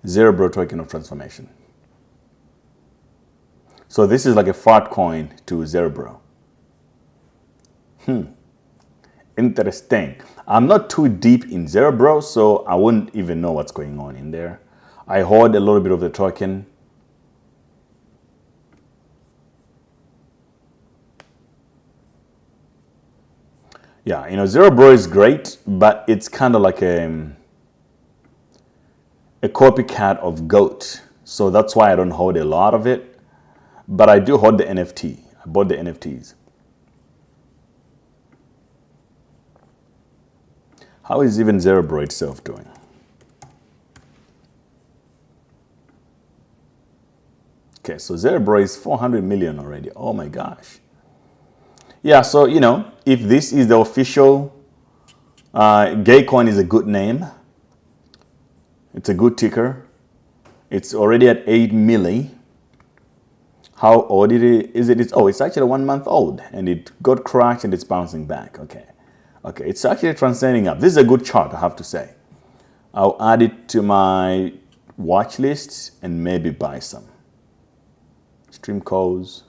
Zero bro token of transformation. So this is like a fart coin to zero bro. Interesting. I'm not too deep in zero bro, so I wouldn't even know what's going on in there. I hold a little bit of the token. Yeah, you know, zero bro is great, but it's kind of like a copycat of GOAT. So that's why I don't hold a lot of it, but I do hold the NFT. I bought the NFTs. How is even zero bro itself doing? Okay, so zero bro is 400 million already. Oh my gosh. Yeah, so, you know, if this is the official, Gaycoin is a good name. It's a good ticker. It's already at 8 milli. How old is it? It's actually 1 month old, and it got crashed and it's bouncing back. Okay, it's actually transcending up. This is a good chart, I have to say. I'll add it to my watch list and maybe buy some. Stream calls.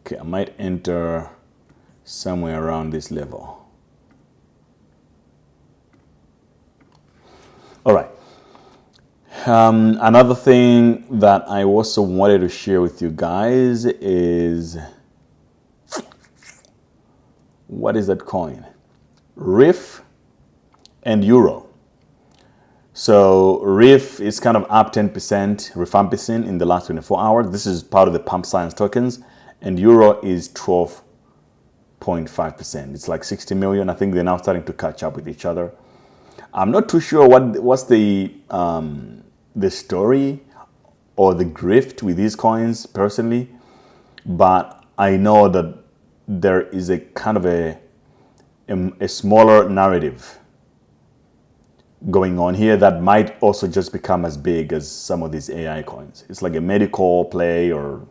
Okay, I might enter somewhere around this level. All right. Another thing that I also wanted to share with you guys is, what is that coin? RIF and Euro. So RIF is kind of up 10%, rifampicin in the last 24 hours. This is part of the pump science tokens. And Euro is 12.5%. It's like 60 million. I think they're now starting to catch up with each other. I'm not too sure what's the story or the grift with these coins personally, but I know that there is a kind of a smaller narrative going on here that might also just become as big as some of these AI coins. It's like a medical play or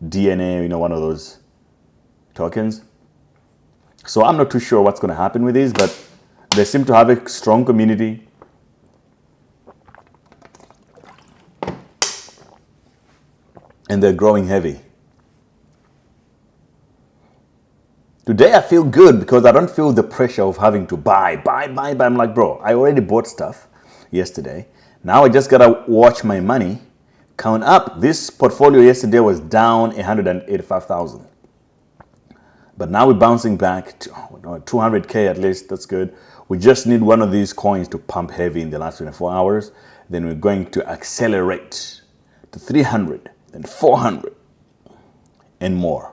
DNA, you know, one of those tokens. So I'm not too sure what's going to happen with these, but they seem to have a strong community. And they're growing heavy. Today I feel good because I don't feel the pressure of having to buy. I'm like, bro, I already bought stuff yesterday. Now I just got to watch my money count up. This portfolio yesterday was down 185,000. But now we're bouncing back to 200K at least. That's good. We just need one of these coins to pump heavy in the last 24 hours. Then we're going to accelerate to 300, then 400, and more.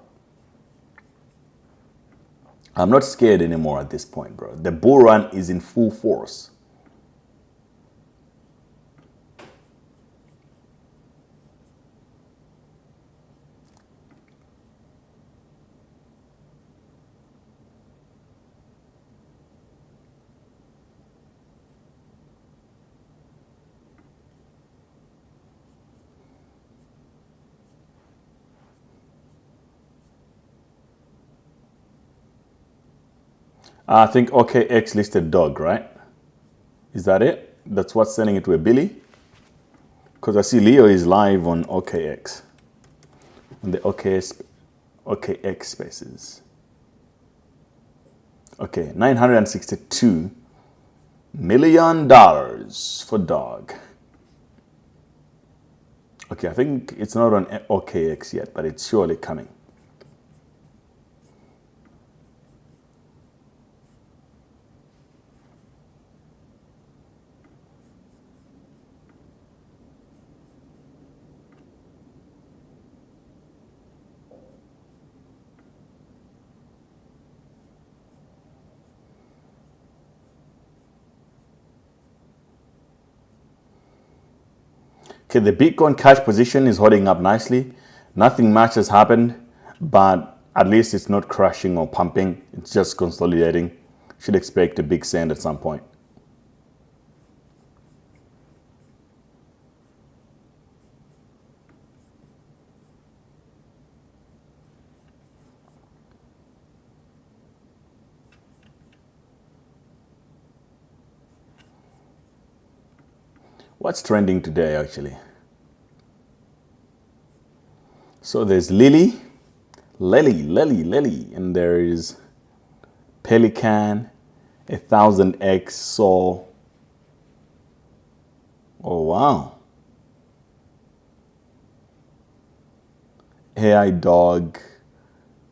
I'm not scared anymore at this point, bro. The bull run is in full force. I think OKX listed dog, right? Is that it? That's what's sending it to a Billy? Because I see Leo is live on OKX. On the OKX spaces. Okay, $962 million for dog. Okay, I think it's not on OKX yet, but it's surely coming. Okay, the Bitcoin cash position is holding up nicely. Nothing much has happened, but at least it's not crashing or pumping. It's just consolidating. Should expect a big send at some point. What's trending today, actually? So there's Lily, and there is Pelican, 1000x Sol. Oh, wow. AI Dog,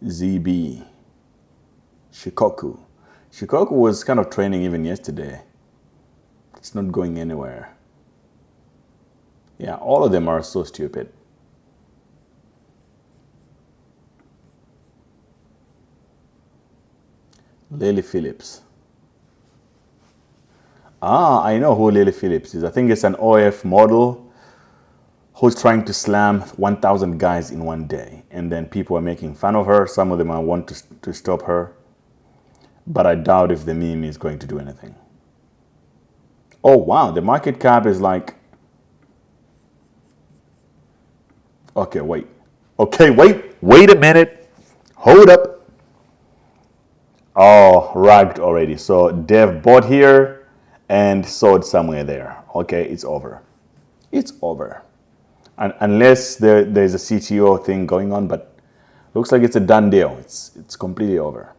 ZB, Shikoku. Shikoku was kind of trending even yesterday. It's not going anywhere. Yeah, all of them are so stupid. Lily Phillips. Ah, I know who Lily Phillips is. I think it's an OF model who's trying to slam 1,000 guys in one day. And then people are making fun of her. Some of them want to stop her. But I doubt if the meme is going to do anything. Oh, wow. The market cap is like... Okay, wait. Okay, wait a minute. Hold up. Oh, ragged already. So Dev bought here and sold somewhere there. Okay, it's over. It's over. And unless there's a CTO thing going on, but looks like it's a done deal. It's completely over.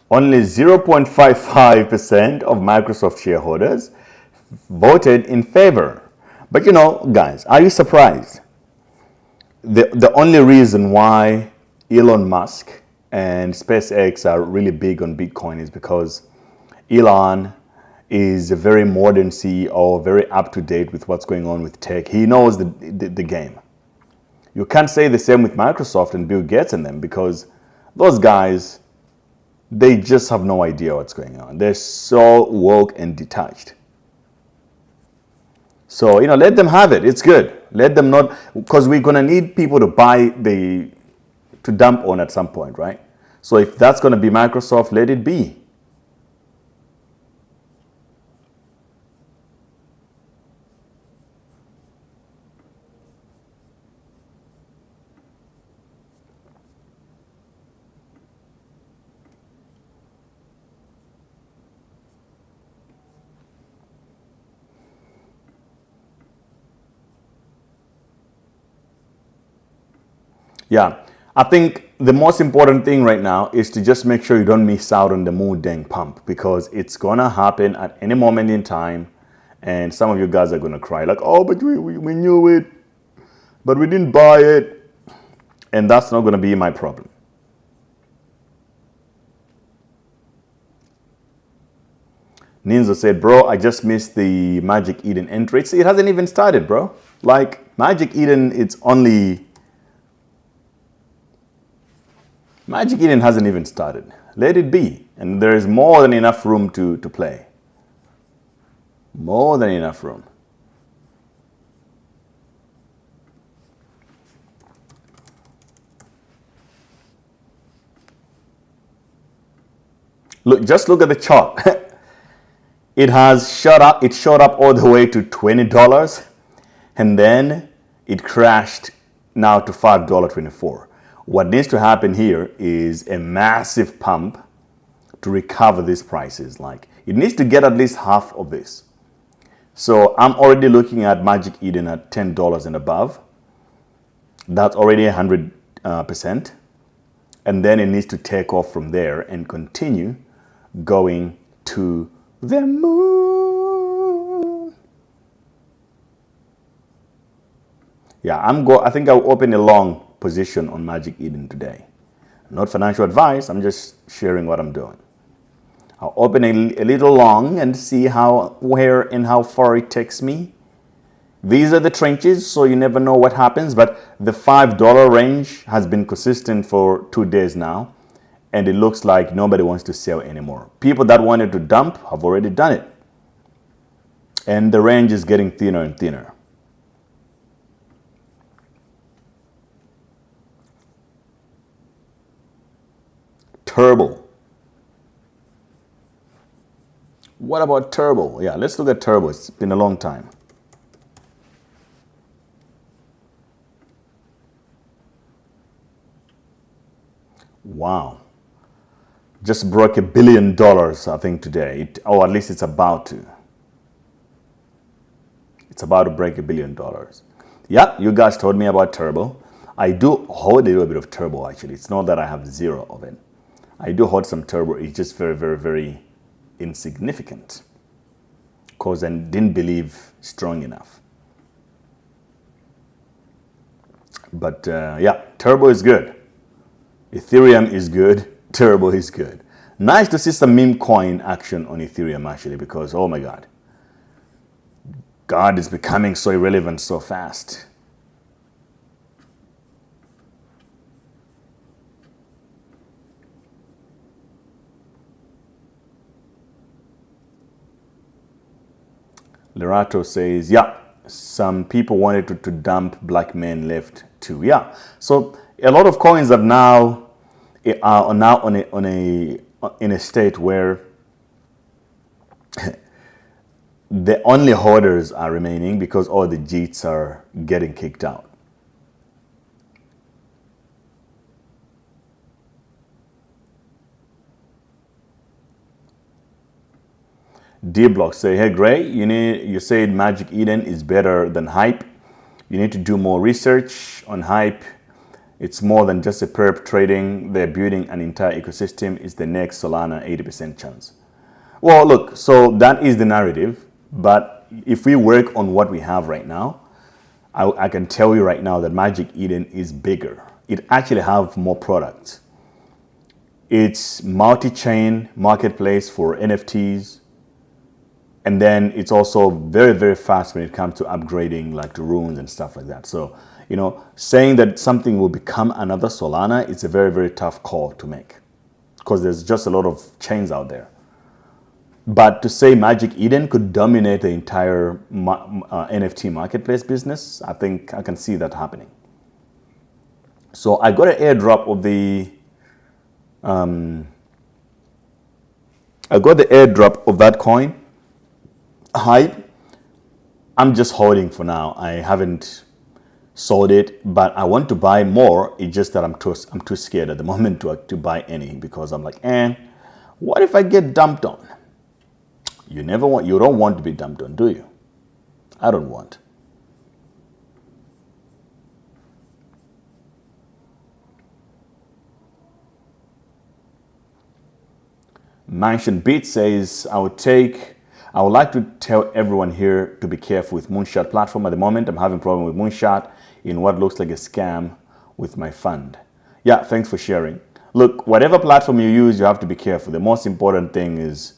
Only 0.55% of Microsoft shareholders voted in favor. But you know, guys, are you surprised? The only reason why Elon Musk and SpaceX are really big on Bitcoin is because Elon is a very modern CEO, very up to date with what's going on with tech. He knows the game. You can't say the same with Microsoft and Bill Gates and them, because those guys, they just have no idea what's going on. They're so woke and detached. So, you know, let them have it. It's good. Let them not, because we're going to need people to to dump on at some point, right? So if that's going to be Microsoft, let it be. Yeah, I think the most important thing right now is to just make sure you don't miss out on the moon dang pump, because it's gonna happen at any moment in time, and some of you guys are gonna cry like, oh, but we knew it, but we didn't buy it, and that's not gonna be my problem. Ninja said, bro, I just missed the Magic Eden entry. It hasn't even started, bro. Like, Magic Eden hasn't even started. Let it be. And there is more than enough room to play. More than enough room. Just look at the chart. It has shot up. It shot up all the way to $20, and then it crashed now to $5.24. What needs to happen here is a massive pump to recover these prices. Like, it needs to get at least half of this. So I'm already looking at Magic Eden at $10 and above. That's already 100%. And then it needs to take off from there and continue going to the moon. Yeah, I think I'll open a long position on Magic Eden today. Not financial advice, I'm just sharing what I'm doing. I'll open a little long and see where and how far it takes me. These are the trenches, so you never know what happens, but the $5 range has been consistent for 2 days now. And it looks like nobody wants to sell anymore. People that wanted to dump have already done it. And the range is getting thinner and thinner. Turbo. What about Turbo? Yeah, let's look at Turbo. It's been a long time. Wow. Just broke $1 billion, I think, today. Or at least it's about to. It's about to break $1 billion. Yeah, you guys told me about Turbo. I do hold a little bit of Turbo, actually. It's not that I have zero of it. I do hold some Turbo. It's just very, very, very insignificant, because I didn't believe strong enough. But yeah, Turbo is good. Ethereum is good. Turbo is good. Nice to see some Memecoin action on Ethereum, actually, because, oh my God. God is becoming so irrelevant so fast. Lerato says, yeah, some people wanted to dump, black men left too. Yeah, so a lot of coins are now in a state where the only holders are remaining because all the JITs are getting kicked out. D-Block say, hey Gray, you said Magic Eden is better than Hype. You need to do more research on Hype. It's more than just a perp trading. They're building an entire ecosystem. It's the next Solana 80% chance. Well, look, so that is the narrative. But if we work on what we have right now, I can tell you right now that Magic Eden is bigger. It actually have more products. It's multi-chain marketplace for NFTs. And then it's also very, very fast when it comes to upgrading, like to runes and stuff like that. So, you know, saying that something will become another Solana, it's a very, very tough call to make, because there's just a lot of chains out there. But to say Magic Eden could dominate the entire NFT marketplace business, I think I can see that happening. So I got an airdrop of that coin. Hype. I'm just holding for now. I haven't sold it, but I want to buy more. It's just that I'm too scared at the moment to buy any, because I'm like, what if I get dumped on? You don't want to be dumped on, do you? I don't want. Mansion Beat says, I would like to tell everyone here to be careful with Moonshot platform at the moment. I'm having a problem with Moonshot in what looks like a scam with my fund. Yeah, thanks for sharing. Look, whatever platform you use, you have to be careful. The most important thing is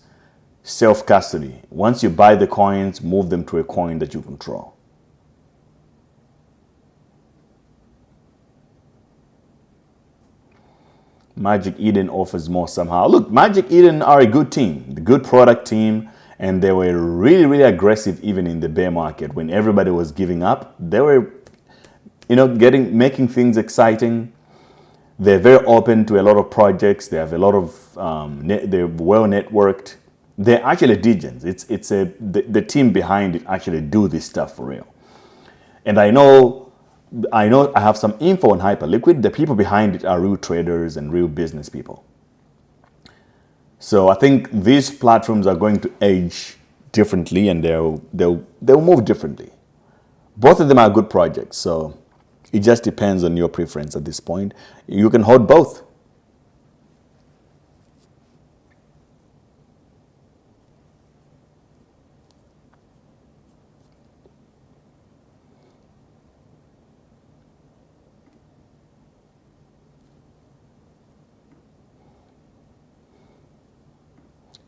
self-custody. Once you buy the coins, move them to a coin that you control. Magic Eden offers more somehow. Look, Magic Eden are a good team, the good product team, and they were really, really aggressive even in the bear market when everybody was giving up. They were, making things exciting. They're very open to a lot of projects. They have a lot of, they're well networked. They're actually diligent. The team behind it actually do this stuff for real. And I know I have some info on Hyperliquid. The people behind it are real traders and real business people. So I think these platforms are going to age differently, and they'll move differently. Both of them are good projects, so it just depends on your preference at this point. You can hold both.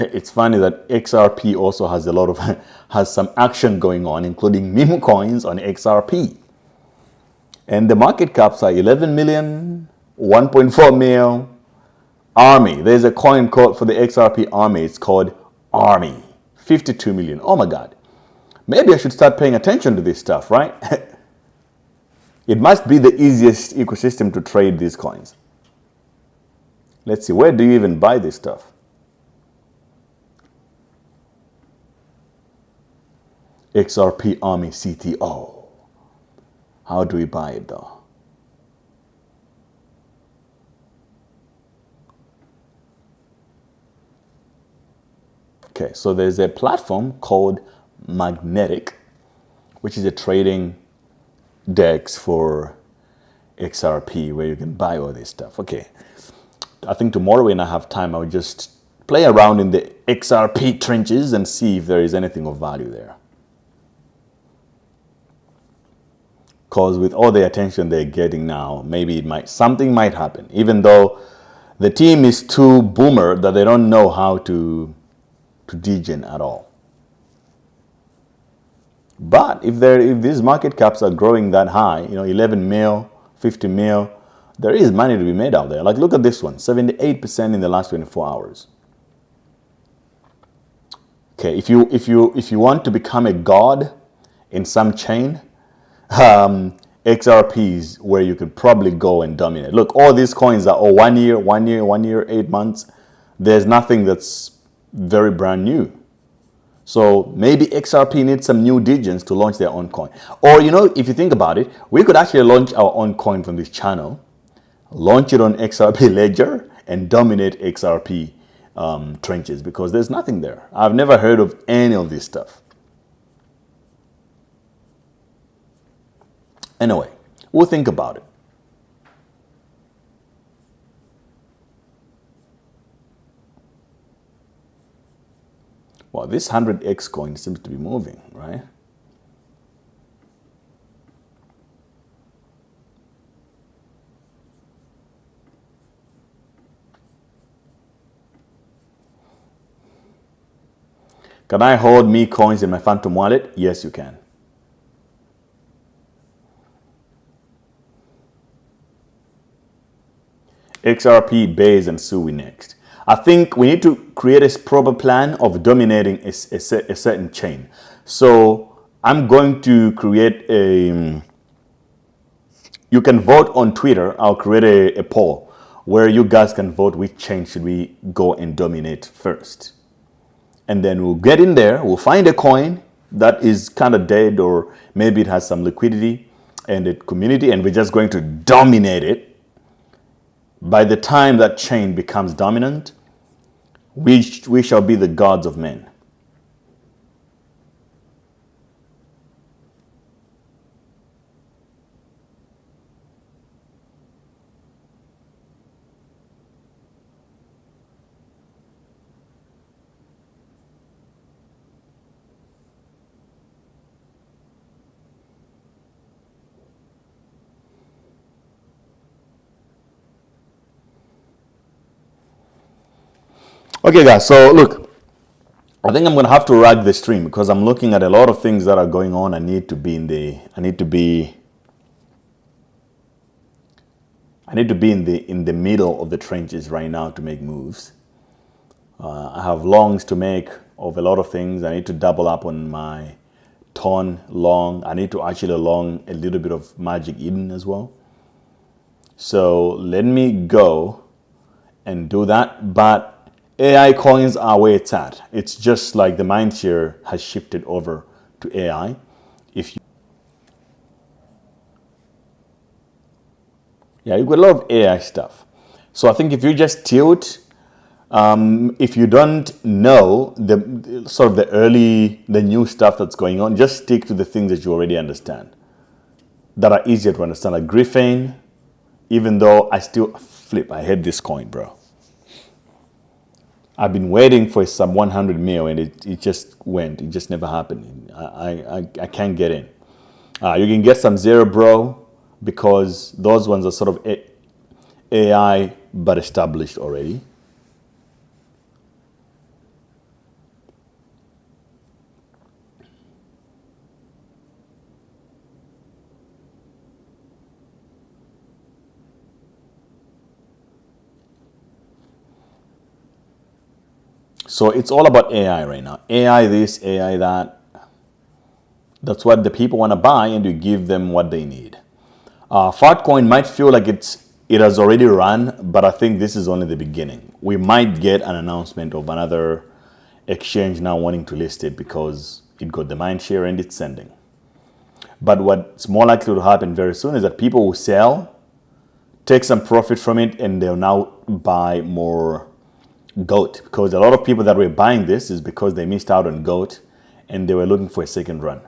It's funny that XRP also has has some action going on, including Memecoins on XRP. And the market caps are 11 million, 1.4 mil, Army. There's a coin code for the XRP Army. It's called Army. 52 million. Oh my God. Maybe I should start paying attention to this stuff, right? It must be the easiest ecosystem to trade these coins. Let's see, where do you even buy this stuff? XRP Army CTO. How do we buy it though? Okay, so there's a platform called Magnetic, which is a trading DEX for XRP where you can buy all this stuff. Okay, I think tomorrow when I have time, I'll just play around in the XRP trenches and see if there is anything of value there. Because with all the attention they're getting now, maybe something might happen, even though the team is too boomer that they don't know how to degen at all. But if these market caps are growing that high, 11 mil, 50 mil, there is money to be made out there. Like look at this one, 78% in the last 24 hours. Okay, if you want to become a god in some chain, XRPs where you could probably go and dominate. Look, all these coins are 1 year, 8 months. There's nothing that's very brand new. So maybe XRP needs some new digits to launch their own coin. Or, if you think about it, we could actually launch our own coin from this channel, launch it on XRP Ledger, and dominate XRP trenches because there's nothing there. I've never heard of any of this stuff. Anyway, we'll think about it. Well, this 100x coin seems to be moving, right? Can I hold Memecoins in my Phantom wallet? Yes, you can. XRP, Base, and Sui next. I think we need to create a proper plan of dominating a certain chain. So I'm going to create you can vote on Twitter. I'll create a poll where you guys can vote which chain should we go and dominate first. And then we'll get in there, we'll find a coin that is kind of dead or maybe it has some liquidity and a community, and we're just going to dominate it. By the time that chain becomes dominant, we shall be the gods of men. Okay, guys. So look, I think I'm gonna have to rag the stream because I'm looking at a lot of things that are going on. I need to be in the middle of the trenches right now to make moves. I have longs to make of a lot of things. I need to double up on my ton long. I need to actually long a little bit of Magic Eden as well. So let me go and do that. But AI coins are where it's at. It's just like the mind share has shifted over to AI. You got a lot of AI stuff. So I think if you just tilt, if you don't know the new stuff that's going on, just stick to the things that you already understand, that are easier to understand, like Griffin. Even though I hate this coin, bro. I've been waiting for some 100 mil and it just never happened. I can't get in. You can get some Zero Bro because those ones are sort of AI but established already. So it's all about AI right now. AI this, AI that. That's what the people want to buy, and you give them what they need. Fartcoin might feel like it has already run, but I think this is only the beginning. We might get an announcement of another exchange now wanting to list it because it got the mind share and it's sending. But what's more likely to happen very soon is that people will sell, take some profit from it, and they'll now buy more GOAT, because a lot of people that were buying this is because they missed out on GOAT and they were looking for a second run.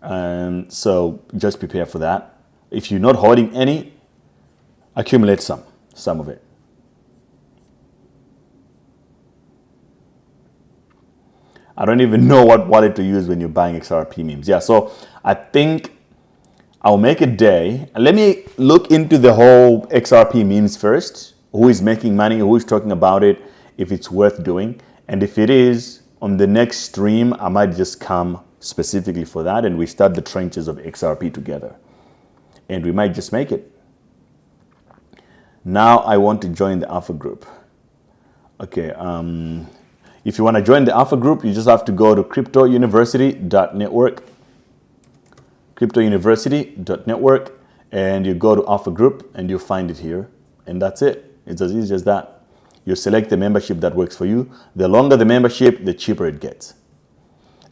And so just prepare for that. If you're not holding any, accumulate some of it. I don't even know what wallet to use when you're buying XRP memes. Yeah, so I think I'll make a day. Let me look into the whole XRP memes first. Who is making money, who is talking about it, if it's worth doing. And if it is, on the next stream, I might just come specifically for that and we start the trenches of XRP together. And we might just make it. Now I want to join the Alpha group. Okay, if you want to join the Alpha group, you just have to go to cryptouniversity.network. Cryptouniversity.network, and you go to Alpha group and you'll find it here. And that's it. It's as easy as that. You select the membership that works for you. The longer the membership, the cheaper it gets.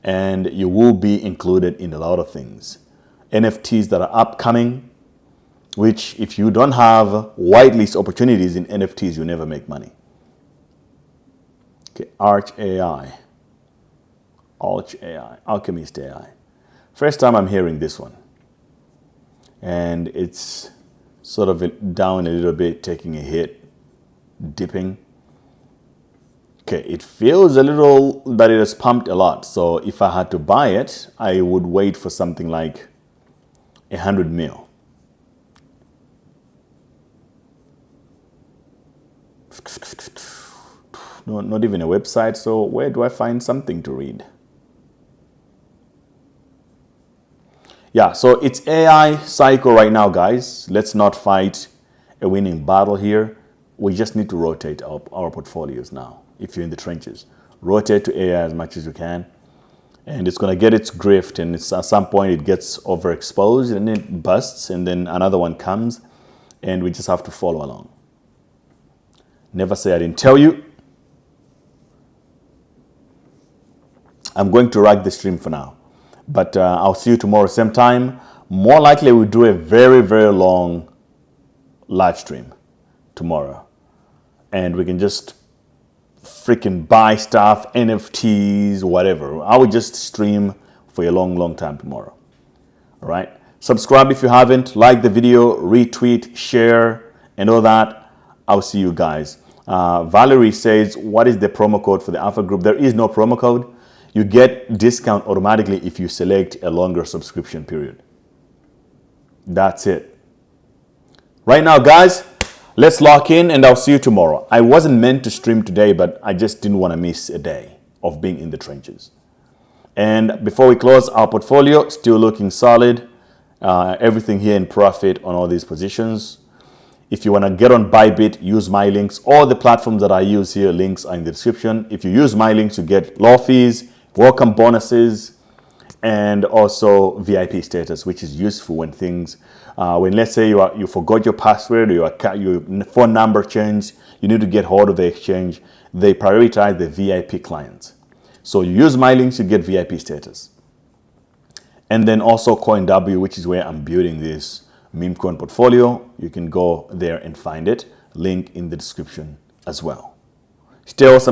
And you will be included in a lot of things. NFTs that are upcoming, which if you don't have whitelist opportunities in NFTs, you never make money. Okay, Arch AI. Alchemist AI. First time I'm hearing this one. And it's sort of down a little bit, taking a hit, dipping. Okay, it feels a little that it has pumped a lot. So if I had to buy it, I would wait for something like 100 mil. No, not even a website. So where do I find something to read? Yeah, so it's AI cycle right now, guys. Let's not fight a winning battle here. We just need to rotate our portfolios now. If you're in the trenches, rotate to AI as much as you can. And it's going to get its grift, and it's, at some point it gets overexposed and it busts, and then another one comes, and we just have to follow along. Never say I didn't tell you. I'm going to rag the stream for now. But I'll see you tomorrow, same time. More likely we'll do a very, very long live stream tomorrow. And we can just freaking buy stuff, NFTs, whatever. I will just stream for a long, long time tomorrow. All right. Subscribe if you haven't. Like the video, retweet, share, and all that. I'll see you guys. Valerie says, what is the promo code for the Alpha group? There is no promo code. You get discount automatically if you select a longer subscription period. That's it. Right now, guys, Let's lock in, and I'll see you tomorrow. I wasn't meant to stream today, but I just didn't want to miss a day of being in the trenches. And before we close, our portfolio still looking solid. Everything here in profit on all these positions. If you want to get on Bybit, use my links. All the platforms that I use here, links are in the description. If you use my links, you get low fees, welcome bonuses, and also VIP status, which is useful when things, when let's say you forgot your password or your phone number changed, you need to get hold of the exchange. They prioritize the VIP clients. So you use my links, you get VIP status. And then also CoinW, which is where I'm building this Memecoin portfolio. You can go there and find it. Link in the description as well. Stay awesome.